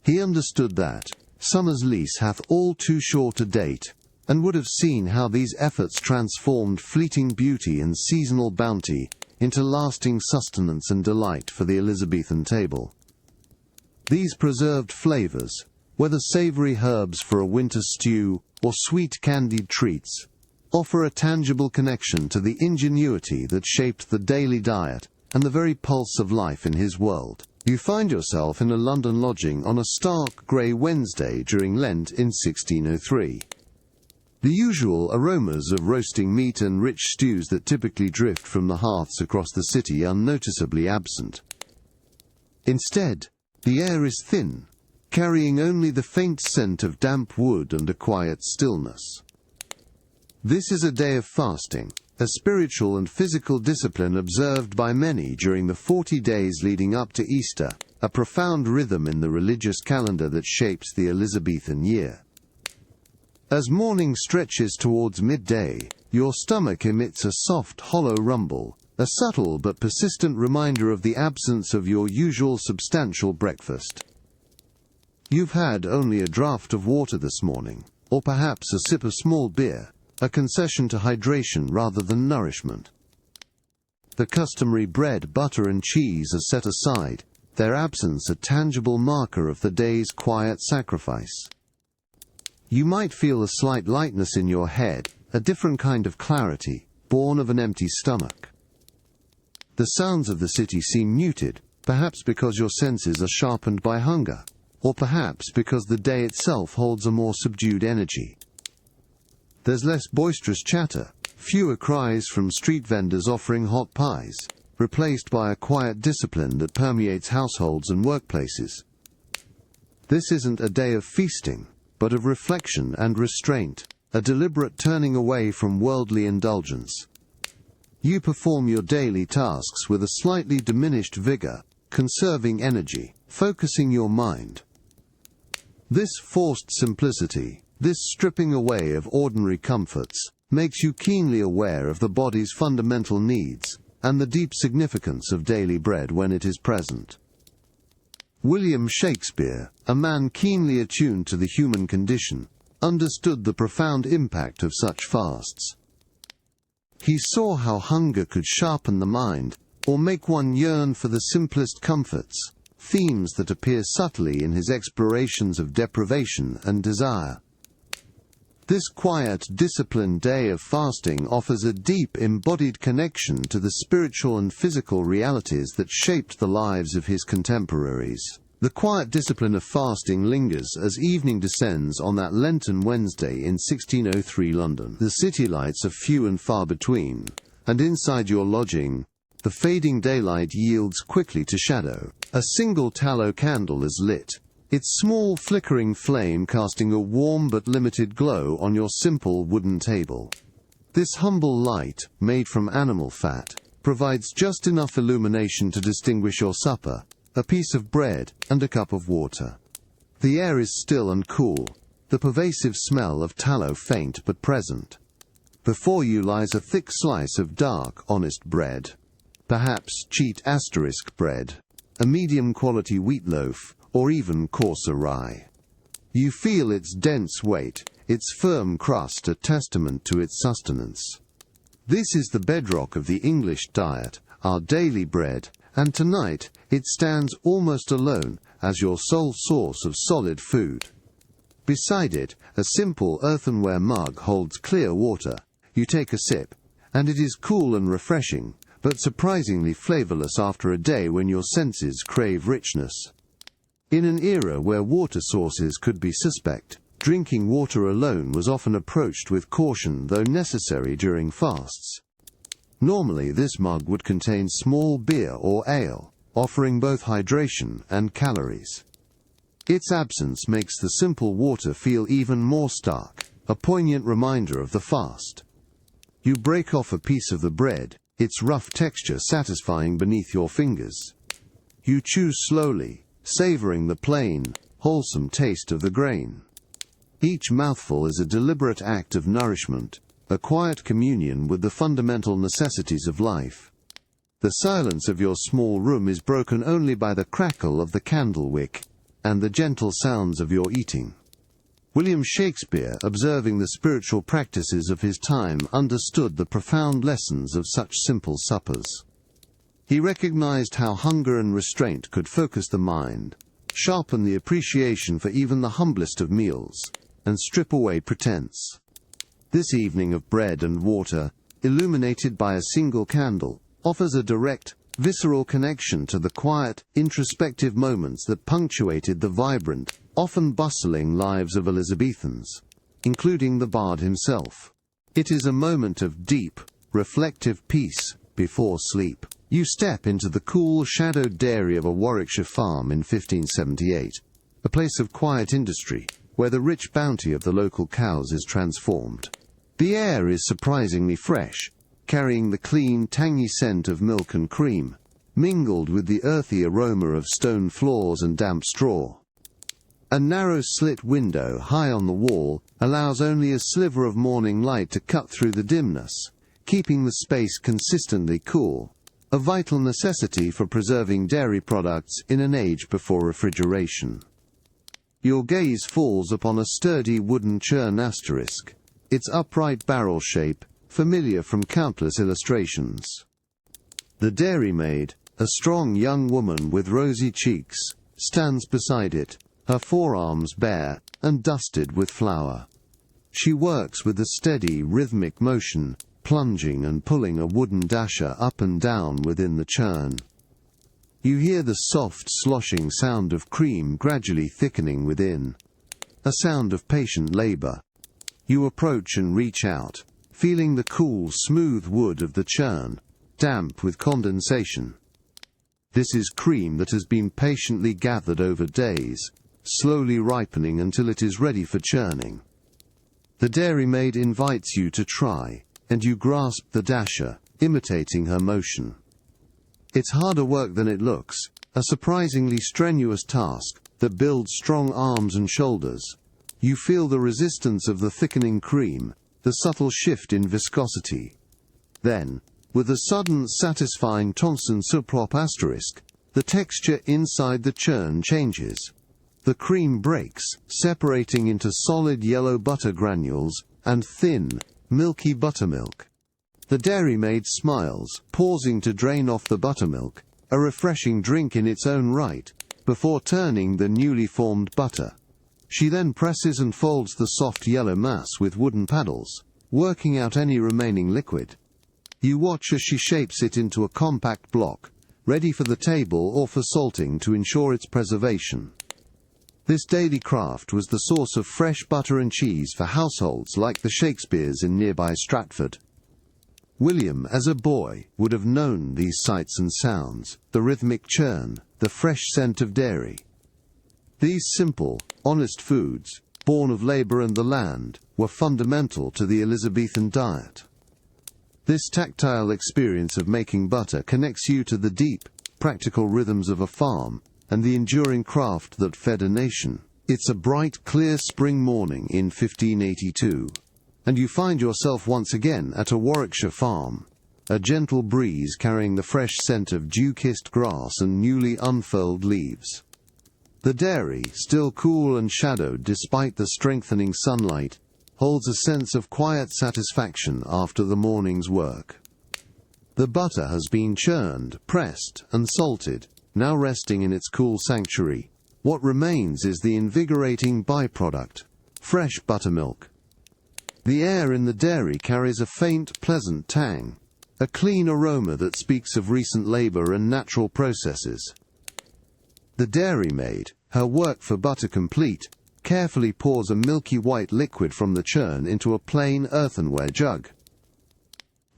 He understood that summer's lease hath all too short a date, and would have seen how these efforts transformed fleeting beauty and seasonal bounty into lasting sustenance and delight for the Elizabethan table. These preserved flavors, whether savory herbs for a winter stew or sweet candied treats, offer a tangible connection to the ingenuity that shaped the daily diet and the very pulse of life in his world. You find yourself in a London lodging on a stark grey Wednesday during Lent in 1603. The usual aromas of roasting meat and rich stews that typically drift from the hearths across the city are noticeably absent. Instead, the air is thin, carrying only the faint scent of damp wood and a quiet stillness. This is a day of fasting, a spiritual and physical discipline observed by many during the 40 days leading up to Easter, a profound rhythm in the religious calendar that shapes the Elizabethan year. As morning stretches towards midday, your stomach emits a soft, hollow rumble, a subtle but persistent reminder of the absence of your usual substantial breakfast. You've had only a draught of water this morning, or perhaps a sip of small beer, a concession to hydration rather than nourishment. The customary bread, butter and cheese are set aside, their absence a tangible marker of the day's quiet sacrifice. You might feel a slight lightness in your head, a different kind of clarity, born of an empty stomach. The sounds of the city seem muted, perhaps because your senses are sharpened by hunger, or perhaps because the day itself holds a more subdued energy. There's less boisterous chatter, fewer cries from street vendors offering hot pies, replaced by a quiet discipline that permeates households and workplaces. This isn't a day of feasting, but of reflection and restraint, a deliberate turning away from worldly indulgence. You perform your daily tasks with a slightly diminished vigor, conserving energy, focusing your mind. This forced simplicity, this stripping away of ordinary comforts, makes you keenly aware of the body's fundamental needs, and the deep significance of daily bread when it is present. William Shakespeare, a man keenly attuned to the human condition, understood the profound impact of such fasts. He saw how hunger could sharpen the mind, or make one yearn for the simplest comforts, themes that appear subtly in his explorations of deprivation and desire. This quiet, disciplined day of fasting offers a deep, embodied connection to the spiritual and physical realities that shaped the lives of his contemporaries. The quiet discipline of fasting lingers as evening descends on that Lenten Wednesday in 1603 London. The city lights are few and far between, and inside your lodging, the fading daylight yields quickly to shadow. A single tallow candle is lit, its small flickering flame casting a warm but limited glow on your simple wooden table. This humble light, made from animal fat, provides just enough illumination to distinguish your supper, a piece of bread and a cup of water. The air is still and cool, the pervasive smell of tallow faint but present. Before you lies a thick slice of dark, honest bread, perhaps cheat asterisk bread, a medium-quality wheat loaf, or even coarser rye. You feel its dense weight, its firm crust a testament to its sustenance. This is the bedrock of the English diet, our daily bread, and tonight it stands almost alone as your sole source of solid food. Beside it, a simple earthenware mug holds clear water. You take a sip, and it is cool and refreshing, but surprisingly flavorless after a day when your senses crave richness. In an era where water sources could be suspect, drinking water alone was often approached with caution, though necessary during fasts. Normally this mug would contain small beer or ale, offering both hydration and calories. Its absence makes the simple water feel even more stark, a poignant reminder of the fast. You break off a piece of the bread, its rough texture satisfying beneath your fingers. You chew slowly, savoring the plain, wholesome taste of the grain. Each mouthful is a deliberate act of nourishment, a quiet communion with the fundamental necessities of life. The silence of your small room is broken only by the crackle of the candle wick and the gentle sounds of your eating. William Shakespeare, observing the spiritual practices of his time, understood the profound lessons of such simple suppers. He recognized how hunger and restraint could focus the mind, sharpen the appreciation for even the humblest of meals, and strip away pretense. This evening of bread and water, illuminated by a single candle, offers a direct, visceral connection to the quiet, introspective moments that punctuated the vibrant, often bustling lives of Elizabethans, including the bard himself. It is a moment of deep, reflective peace before sleep. You step into the cool, shadowed dairy of a Warwickshire farm in 1578, a place of quiet industry, where the rich bounty of the local cows is transformed. The air is surprisingly fresh, carrying the clean, tangy scent of milk and cream, mingled with the earthy aroma of stone floors and damp straw. A narrow slit window high on the wall allows only a sliver of morning light to cut through the dimness, keeping the space consistently cool, a vital necessity for preserving dairy products in an age before refrigeration. Your gaze falls upon a sturdy wooden churn asterisk, its upright barrel shape familiar from countless illustrations. The dairymaid, a strong young woman with rosy cheeks, stands beside it, her forearms bare and dusted with flour. She works with a steady, rhythmic motion, plunging and pulling a wooden dasher up and down within the churn. You hear the soft, sloshing sound of cream gradually thickening within, a sound of patient labor. You approach and reach out, feeling the cool, smooth wood of the churn, damp with condensation. This is cream that has been patiently gathered over days, slowly ripening until it is ready for churning. The dairymaid invites you to try, and you grasp the dasher, imitating her motion. It's harder work than it looks, a surprisingly strenuous task that builds strong arms and shoulders. You feel the resistance of the thickening cream, the subtle shift in viscosity. Then, with a sudden satisfying Thomson subprop asterisk, the texture inside the churn changes. The cream breaks, separating into solid yellow butter granules and thin, milky buttermilk. The dairymaid smiles, pausing to drain off the buttermilk, a refreshing drink in its own right, before turning the newly formed butter. She then presses and folds the soft yellow mass with wooden paddles, working out any remaining liquid. You watch as she shapes it into a compact block, ready for the table or for salting to ensure its preservation. This daily craft was the source of fresh butter and cheese for households like the Shakespeares in nearby Stratford. William, as a boy, would have known these sights and sounds, the rhythmic churn, the fresh scent of dairy. These simple, honest foods, born of labor and the land, were fundamental to the Elizabethan diet. This tactile experience of making butter connects you to the deep, practical rhythms of a farm, and the enduring craft that fed a nation. It's a bright, clear spring morning in 1582, and you find yourself once again at a Warwickshire farm, a gentle breeze carrying the fresh scent of dew-kissed grass and newly unfurled leaves. The dairy, still cool and shadowed despite the strengthening sunlight, holds a sense of quiet satisfaction after the morning's work. The butter has been churned, pressed, and salted, now resting in its cool sanctuary. What remains is the invigorating byproduct, fresh buttermilk. The air in the dairy carries a faint, pleasant tang, a clean aroma that speaks of recent labor and natural processes. The dairymaid, her work for butter complete, carefully pours a milky white liquid from the churn into a plain earthenware jug.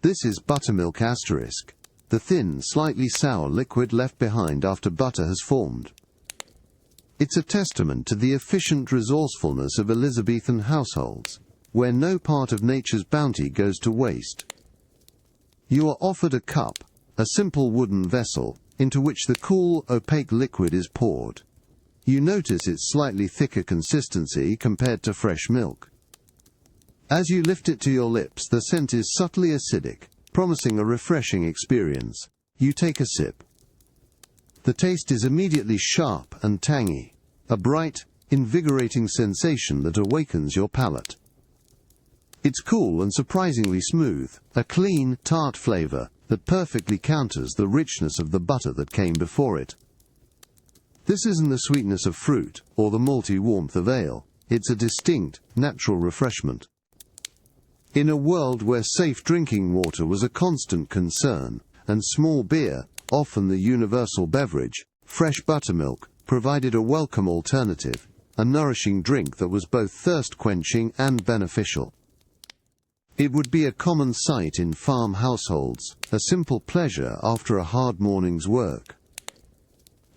This is buttermilk asterisk, the thin, slightly sour liquid left behind after butter has formed. It's a testament to the efficient resourcefulness of Elizabethan households, where no part of nature's bounty goes to waste. You are offered a cup, a simple wooden vessel, into which the cool, opaque liquid is poured. You notice its slightly thicker consistency compared to fresh milk. As you lift it to your lips, the scent is subtly acidic, promising a refreshing experience. You take a sip. The taste is immediately sharp and tangy, a bright, invigorating sensation that awakens your palate. It's cool and surprisingly smooth, a clean, tart flavor that perfectly counters the richness of the butter that came before it. This isn't the sweetness of fruit or the malty warmth of ale. It's a distinct, natural refreshment. In a world where safe drinking water was a constant concern, and small beer, often the universal beverage, fresh buttermilk, provided a welcome alternative, a nourishing drink that was both thirst-quenching and beneficial. It would be a common sight in farm households, a simple pleasure after a hard morning's work.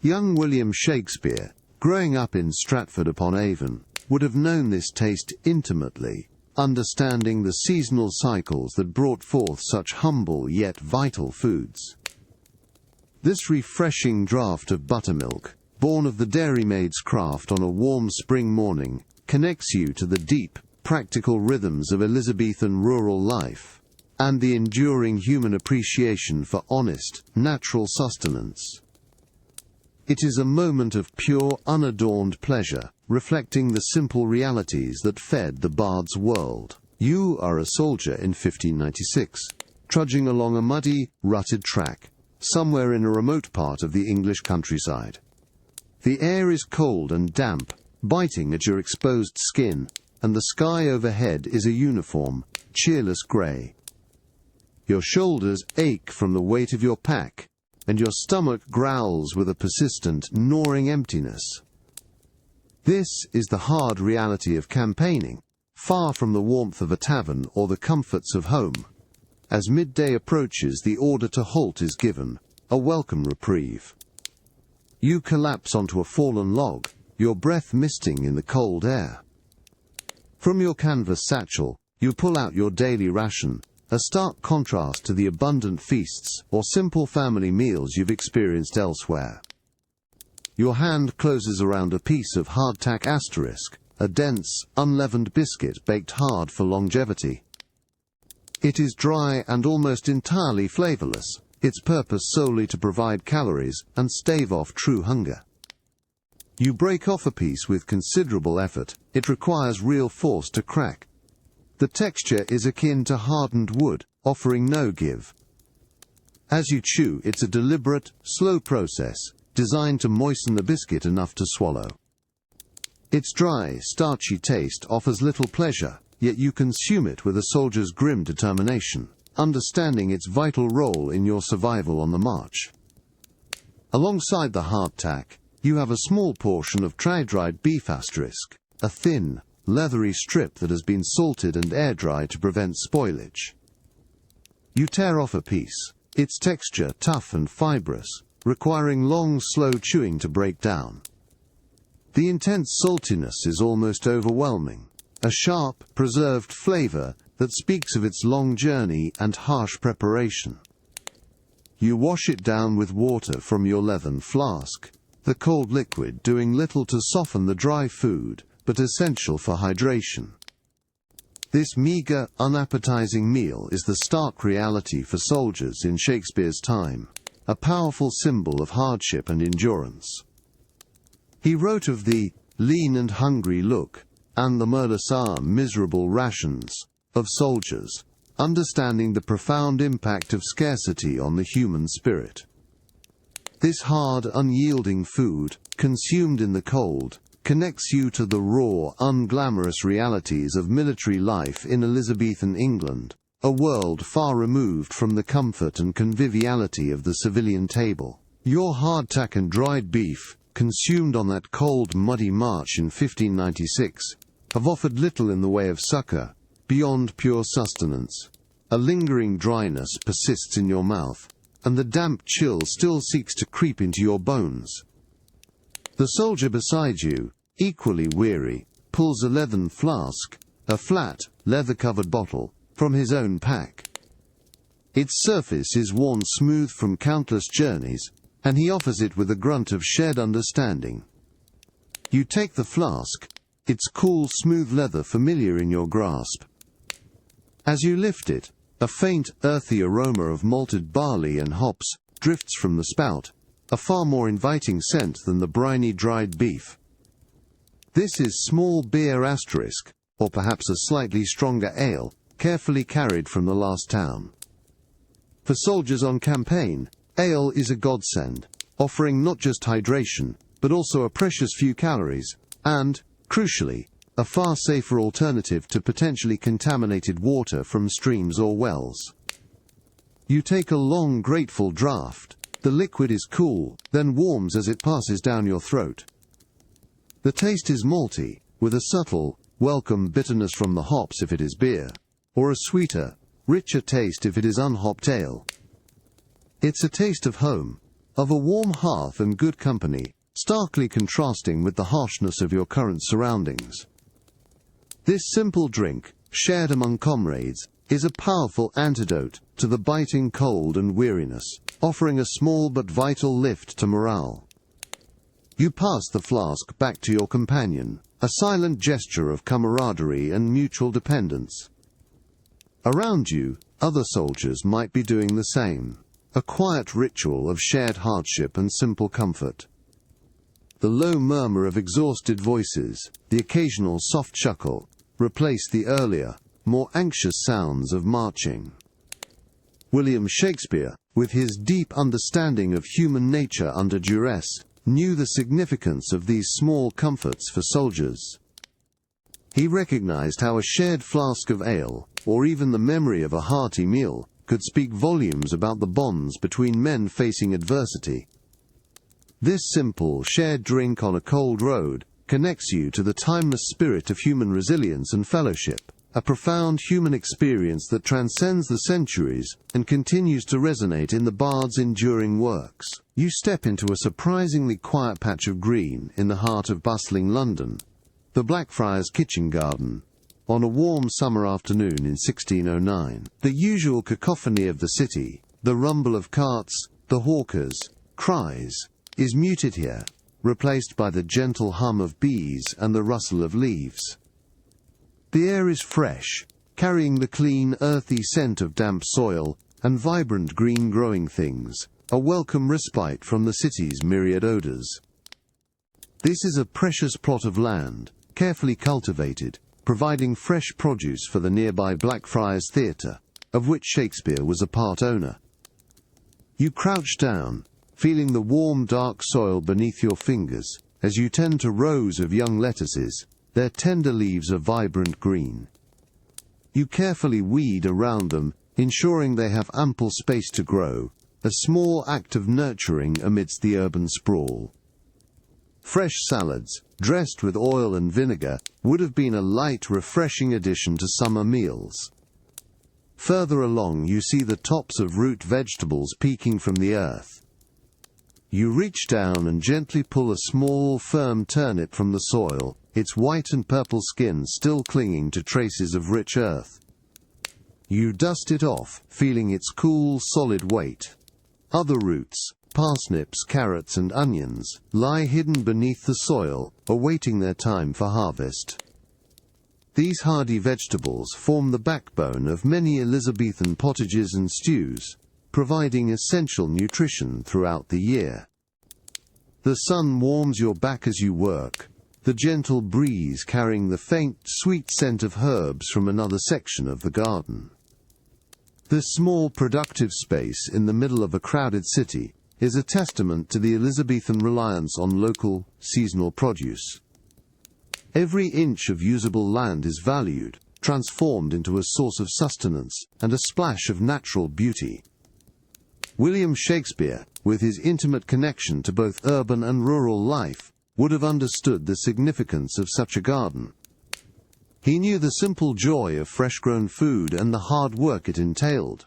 Young William Shakespeare, growing up in Stratford upon Avon, would have known this taste intimately, understanding the seasonal cycles that brought forth such humble yet vital foods. This refreshing draught of buttermilk, born of the dairymaid's craft on a warm spring morning, connects you to the deep, practical rhythms of Elizabethan rural life, and the enduring human appreciation for honest, natural sustenance. It is a moment of pure, unadorned pleasure, reflecting the simple realities that fed the bard's world. You are a soldier in 1596, trudging along a muddy, rutted track, somewhere in a remote part of the English countryside. The air is cold and damp, biting at your exposed skin, and the sky overhead is a uniform, cheerless grey. Your shoulders ache from the weight of your pack, and your stomach growls with a persistent, gnawing emptiness. This is the hard reality of campaigning, far from the warmth of a tavern or the comforts of home. As midday approaches, the order to halt is given, a welcome reprieve. You collapse onto a fallen log, your breath misting in the cold air. From your canvas satchel, you pull out your daily ration, a stark contrast to the abundant feasts or simple family meals you've experienced elsewhere. Your hand closes around a piece of hardtack asterisk, a dense, unleavened biscuit baked hard for longevity. It is dry and almost entirely flavorless, its purpose solely to provide calories and stave off true hunger. You break off a piece with considerable effort. It requires real force to crack. The texture is akin to hardened wood, offering no give. As you chew, it's a deliberate, slow process, designed to moisten the biscuit enough to swallow. Its dry, starchy taste offers little pleasure, yet you consume it with a soldier's grim determination, understanding its vital role in your survival on the march. Alongside the hardtack, you have a small portion of tray-dried beef asterisk, a thin, leathery strip that has been salted and air-dried to prevent spoilage. You tear off a piece, its texture tough and fibrous, requiring long, slow chewing to break down. The intense saltiness is almost overwhelming, a sharp, preserved flavor that speaks of its long journey and harsh preparation. You wash it down with water from your leathern flask, the cold liquid doing little to soften the dry food, but essential for hydration. This meager, unappetizing meal is the stark reality for soldiers in Shakespeare's time, a powerful symbol of hardship and endurance. He wrote of the lean and hungry look, and the murder miserable rations, of soldiers, understanding the profound impact of scarcity on the human spirit. This hard, unyielding food, consumed in the cold, connects you to the raw, unglamorous realities of military life in Elizabethan England, a world far removed from the comfort and conviviality of the civilian table. Your hardtack and dried beef, consumed on that cold, muddy march in 1596, have offered little in the way of succor, beyond pure sustenance. A lingering dryness persists in your mouth, and the damp chill still seeks to creep into your bones. The soldier beside you, equally weary, pulls a leathern flask, a flat, leather-covered bottle, from his own pack. Its surface is worn smooth from countless journeys, and he offers it with a grunt of shared understanding. You take the flask, its cool, smooth leather familiar in your grasp. As you lift it, a faint, earthy aroma of malted barley and hops drifts from the spout, a far more inviting scent than the briny dried beef. This is small beer asterisk, or perhaps a slightly stronger ale, carefully carried from the last town. For soldiers on campaign, ale is a godsend, offering not just hydration, but also a precious few calories, and, crucially, a far safer alternative to potentially contaminated water from streams or wells. You take a long, grateful draught, The liquid is cool, then warms as it passes down your throat. The taste is malty, with a subtle, welcome bitterness from the hops if it is beer, or a sweeter, richer taste if it is unhopped ale. It's a taste of home, of a warm hearth and good company, starkly contrasting with the harshness of your current surroundings. This simple drink, shared among comrades, is a powerful antidote to the biting cold and weariness, offering a small but vital lift to morale. You pass the flask back to your companion, a silent gesture of camaraderie and mutual dependence. Around you, other soldiers might be doing the same, a quiet ritual of shared hardship and simple comfort. The low murmur of exhausted voices, the occasional soft chuckle, replace the earlier, more anxious sounds of marching. William Shakespeare, with his deep understanding of human nature under duress, knew the significance of these small comforts for soldiers. He recognized how a shared flask of ale, or even the memory of a hearty meal, could speak volumes about the bonds between men facing adversity. This simple, shared drink on a cold road connects you to the timeless spirit of human resilience and fellowship, a profound human experience that transcends the centuries and continues to resonate in the bard's enduring works. You step into a surprisingly quiet patch of green in the heart of bustling London, the Blackfriars Kitchen Garden, on a warm summer afternoon in 1609. The usual cacophony of the city, the rumble of carts, the hawkers' cries, is muted here, replaced by the gentle hum of bees and the rustle of leaves. The air is fresh, carrying the clean, earthy scent of damp soil and vibrant green growing things, a welcome respite from the city's myriad odors. This is a precious plot of land, carefully cultivated, providing fresh produce for the nearby Blackfriars Theatre, of which Shakespeare was a part owner. You crouch down, feeling the warm dark soil beneath your fingers as you tend to rows of young lettuces, their tender leaves a vibrant green. You carefully weed around them, ensuring they have ample space to grow, a small act of nurturing amidst the urban sprawl. Fresh salads, dressed with oil and vinegar, would have been a light, refreshing addition to summer meals. Further along you see the tops of root vegetables peeking from the earth. You reach down and gently pull a small, firm turnip from the soil, its white and purple skin still clinging to traces of rich earth. You dust it off, feeling its cool, solid weight. Other roots, parsnips, carrots, and onions, lie hidden beneath the soil, awaiting their time for harvest. These hardy vegetables form the backbone of many Elizabethan pottages and stews, providing essential nutrition throughout the year. The sun warms your back as you work, the gentle breeze carrying the faint, sweet scent of herbs from another section of the garden. This small, productive space in the middle of a crowded city is a testament to the Elizabethan reliance on local, seasonal produce. Every inch of usable land is valued, transformed into a source of sustenance and a splash of natural beauty. William Shakespeare, with his intimate connection to both urban and rural life, would have understood the significance of such a garden. He knew the simple joy of fresh-grown food and the hard work it entailed.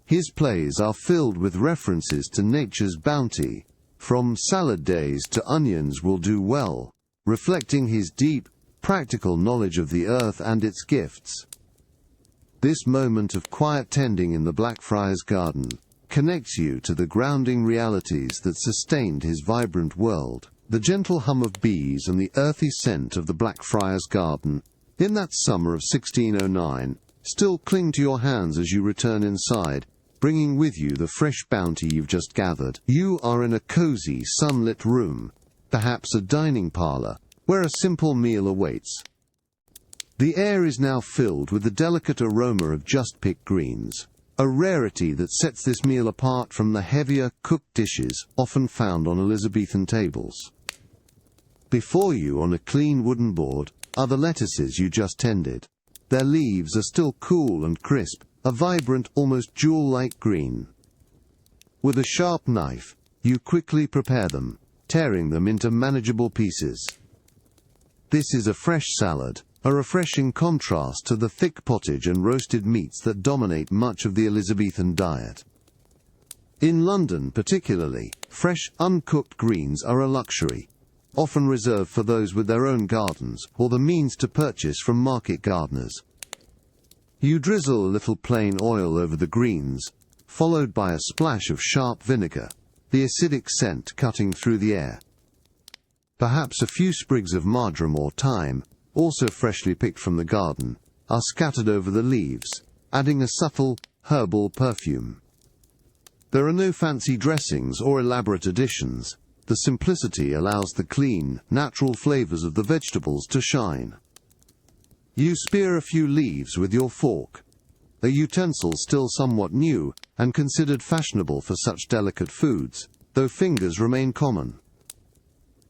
His plays are filled with references to nature's bounty, from salad days to onions will do well, reflecting his deep, practical knowledge of the earth and its gifts. This moment of quiet tending in the Blackfriars garden connects you to the grounding realities that sustained his vibrant world. The gentle hum of bees and the earthy scent of the Blackfriars garden, in that summer of 1609, still cling to your hands as you return inside, bringing with you the fresh bounty you've just gathered. You are in a cozy, sunlit room, perhaps a dining parlour, where a simple meal awaits. The air is now filled with the delicate aroma of just-picked greens, a rarity that sets this meal apart from the heavier, cooked dishes often found on Elizabethan tables. Before you, on a clean wooden board, are the lettuces you just tended. Their leaves are still cool and crisp, a vibrant, almost jewel-like green. With a sharp knife, you quickly prepare them, tearing them into manageable pieces. This is a fresh salad, a refreshing contrast to the thick pottage and roasted meats that dominate much of the Elizabethan diet. In London particularly, fresh, uncooked greens are a luxury, often reserved for those with their own gardens or the means to purchase from market gardeners. You drizzle a little plain oil over the greens, followed by a splash of sharp vinegar, the acidic scent cutting through the air. Perhaps a few sprigs of marjoram or thyme, also freshly picked from the garden, are scattered over the leaves, adding a subtle, herbal perfume. There are no fancy dressings or elaborate additions. The simplicity allows the clean, natural flavors of the vegetables to shine. You spear a few leaves with your fork, a utensil still somewhat new and considered fashionable for such delicate foods, though fingers remain common.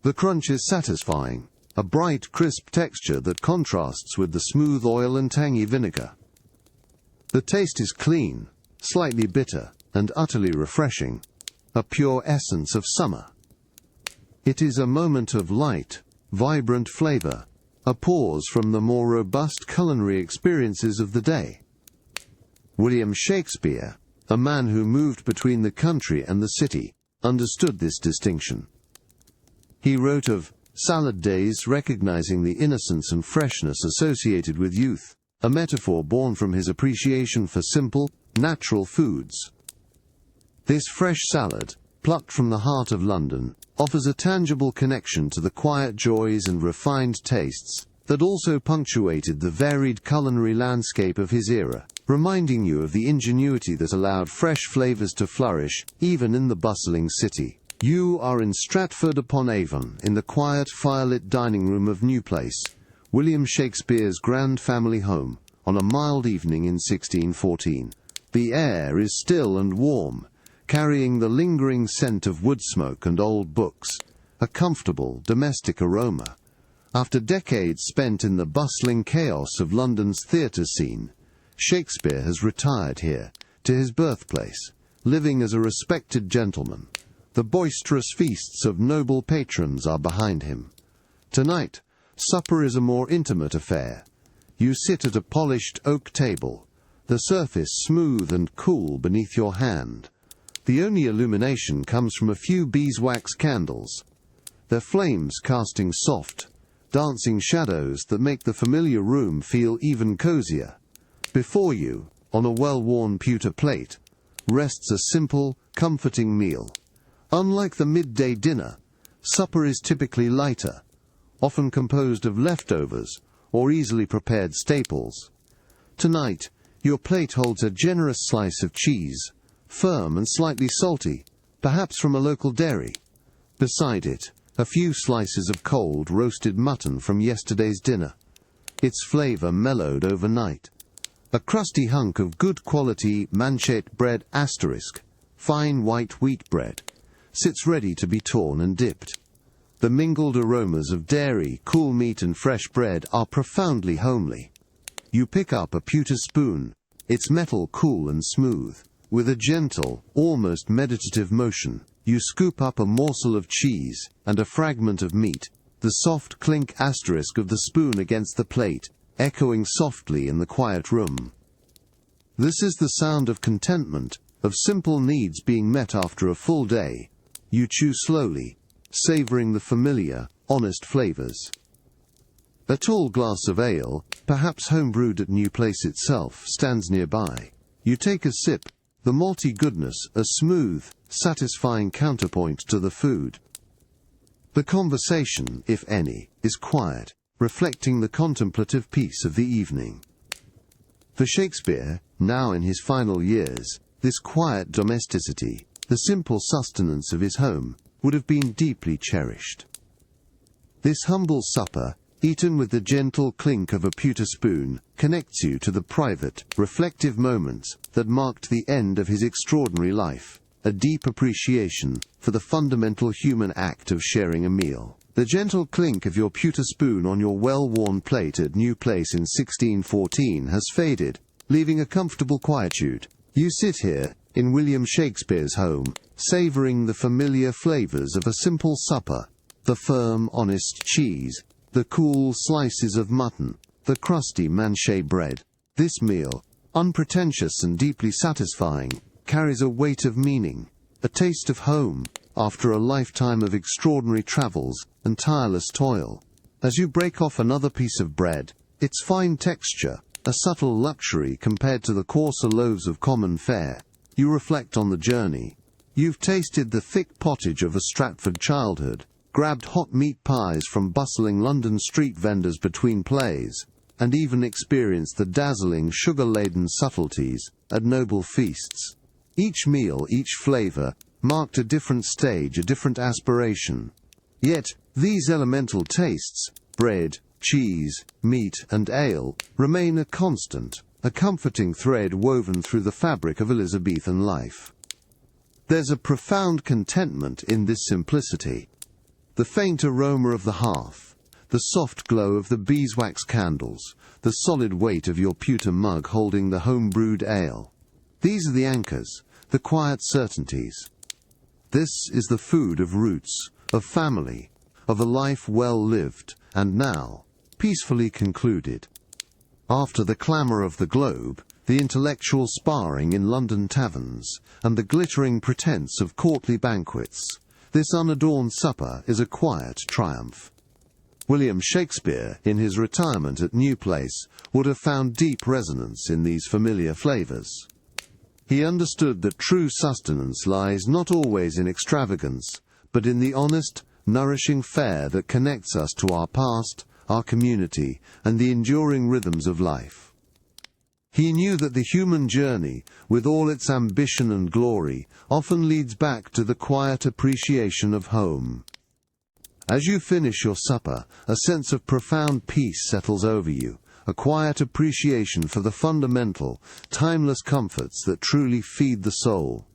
The crunch is satisfying, a bright, crisp texture that contrasts with the smooth oil and tangy vinegar. The taste is clean, slightly bitter, and utterly refreshing, a pure essence of summer. It is a moment of light, vibrant flavor, a pause from the more robust culinary experiences of the day. William Shakespeare, a man who moved between the country and the city, understood this distinction. He wrote of salad days recognizing the innocence and freshness associated with youth, a metaphor born from his appreciation for simple, natural foods. This fresh salad, plucked from the heart of London, offers a tangible connection to the quiet joys and refined tastes that also punctuated the varied culinary landscape of his era, reminding you of the ingenuity that allowed fresh flavors to flourish even in the bustling city. You are in Stratford-upon-Avon, in the quiet, firelit dining room of New Place, William Shakespeare's grand family home, on a mild evening in 1614. The air is still and warm, carrying the lingering scent of wood smoke and old books, a comfortable, domestic aroma. After decades spent in the bustling chaos of London's theatre scene, Shakespeare has retired here, to his birthplace, living as a respected gentleman. The boisterous feasts of noble patrons are behind him. Tonight, supper is a more intimate affair. You sit at a polished oak table, the surface smooth and cool beneath your hand. The only illumination comes from a few beeswax candles, their flames casting soft, dancing shadows that make the familiar room feel even cozier. Before you, on a well-worn pewter plate, rests a simple, comforting meal. Unlike the midday dinner, supper is typically lighter, often composed of leftovers or easily prepared staples. Tonight, your plate holds a generous slice of cheese, firm and slightly salty, perhaps from a local dairy. Beside it, a few slices of cold roasted mutton from yesterday's dinner, its flavor mellowed overnight. A crusty hunk of good quality manchet bread *, fine white wheat bread, sits ready to be torn and dipped. The mingled aromas of dairy, cool meat and fresh bread are profoundly homely. You pick up a pewter spoon, its metal cool and smooth. With a gentle, almost meditative motion, you scoop up a morsel of cheese and a fragment of meat, the soft clink * of the spoon against the plate, echoing softly in the quiet room. This is the sound of contentment, of simple needs being met after a full day. You chew slowly, savoring the familiar, honest flavors. A tall glass of ale, perhaps home-brewed at New Place itself, stands nearby. You take a sip, the malty goodness a smooth, satisfying counterpoint to the food. The conversation, if any, is quiet, reflecting the contemplative peace of the evening. For Shakespeare, now in his final years, this quiet domesticity, the simple sustenance of his home, would have been deeply cherished. This humble supper, eaten with the gentle clink of a pewter spoon, connects you to the private, reflective moments that marked the end of his extraordinary life, a deep appreciation for the fundamental human act of sharing a meal. The gentle clink of your pewter spoon on your well-worn plate at New Place in 1614 has faded, leaving a comfortable quietude. You sit here, in William Shakespeare's home, savouring the familiar flavours of a simple supper, the firm, honest cheese, the cool slices of mutton, the crusty manchet bread. This meal, unpretentious and deeply satisfying, carries a weight of meaning, a taste of home, after a lifetime of extraordinary travels and tireless toil. As you break off another piece of bread, its fine texture, a subtle luxury compared to the coarser loaves of common fare, you reflect on the journey. You've tasted the thick pottage of a Stratford childhood, grabbed hot meat pies from bustling London street vendors between plays, and even experienced the dazzling sugar-laden subtleties at noble feasts. Each meal, each flavour, marked a different stage, a different aspiration. Yet, these elemental tastes, bread, cheese, meat and ale, remain a constant, a comforting thread woven through the fabric of Elizabethan life. There's a profound contentment in this simplicity. The faint aroma of the hearth, the soft glow of the beeswax candles, the solid weight of your pewter mug holding the home-brewed ale. These are the anchors, the quiet certainties. This is the food of roots, of family, of a life well lived, and now, peacefully concluded. After the clamour of the globe, the intellectual sparring in London taverns, and the glittering pretence of courtly banquets, this unadorned supper is a quiet triumph. William Shakespeare, in his retirement at New Place, would have found deep resonance in these familiar flavours. He understood that true sustenance lies not always in extravagance, but in the honest, nourishing fare that connects us to our past, our community, and the enduring rhythms of life. He knew that the human journey, with all its ambition and glory, often leads back to the quiet appreciation of home. As you finish your supper, a sense of profound peace settles over you, a quiet appreciation for the fundamental, timeless comforts that truly feed the soul.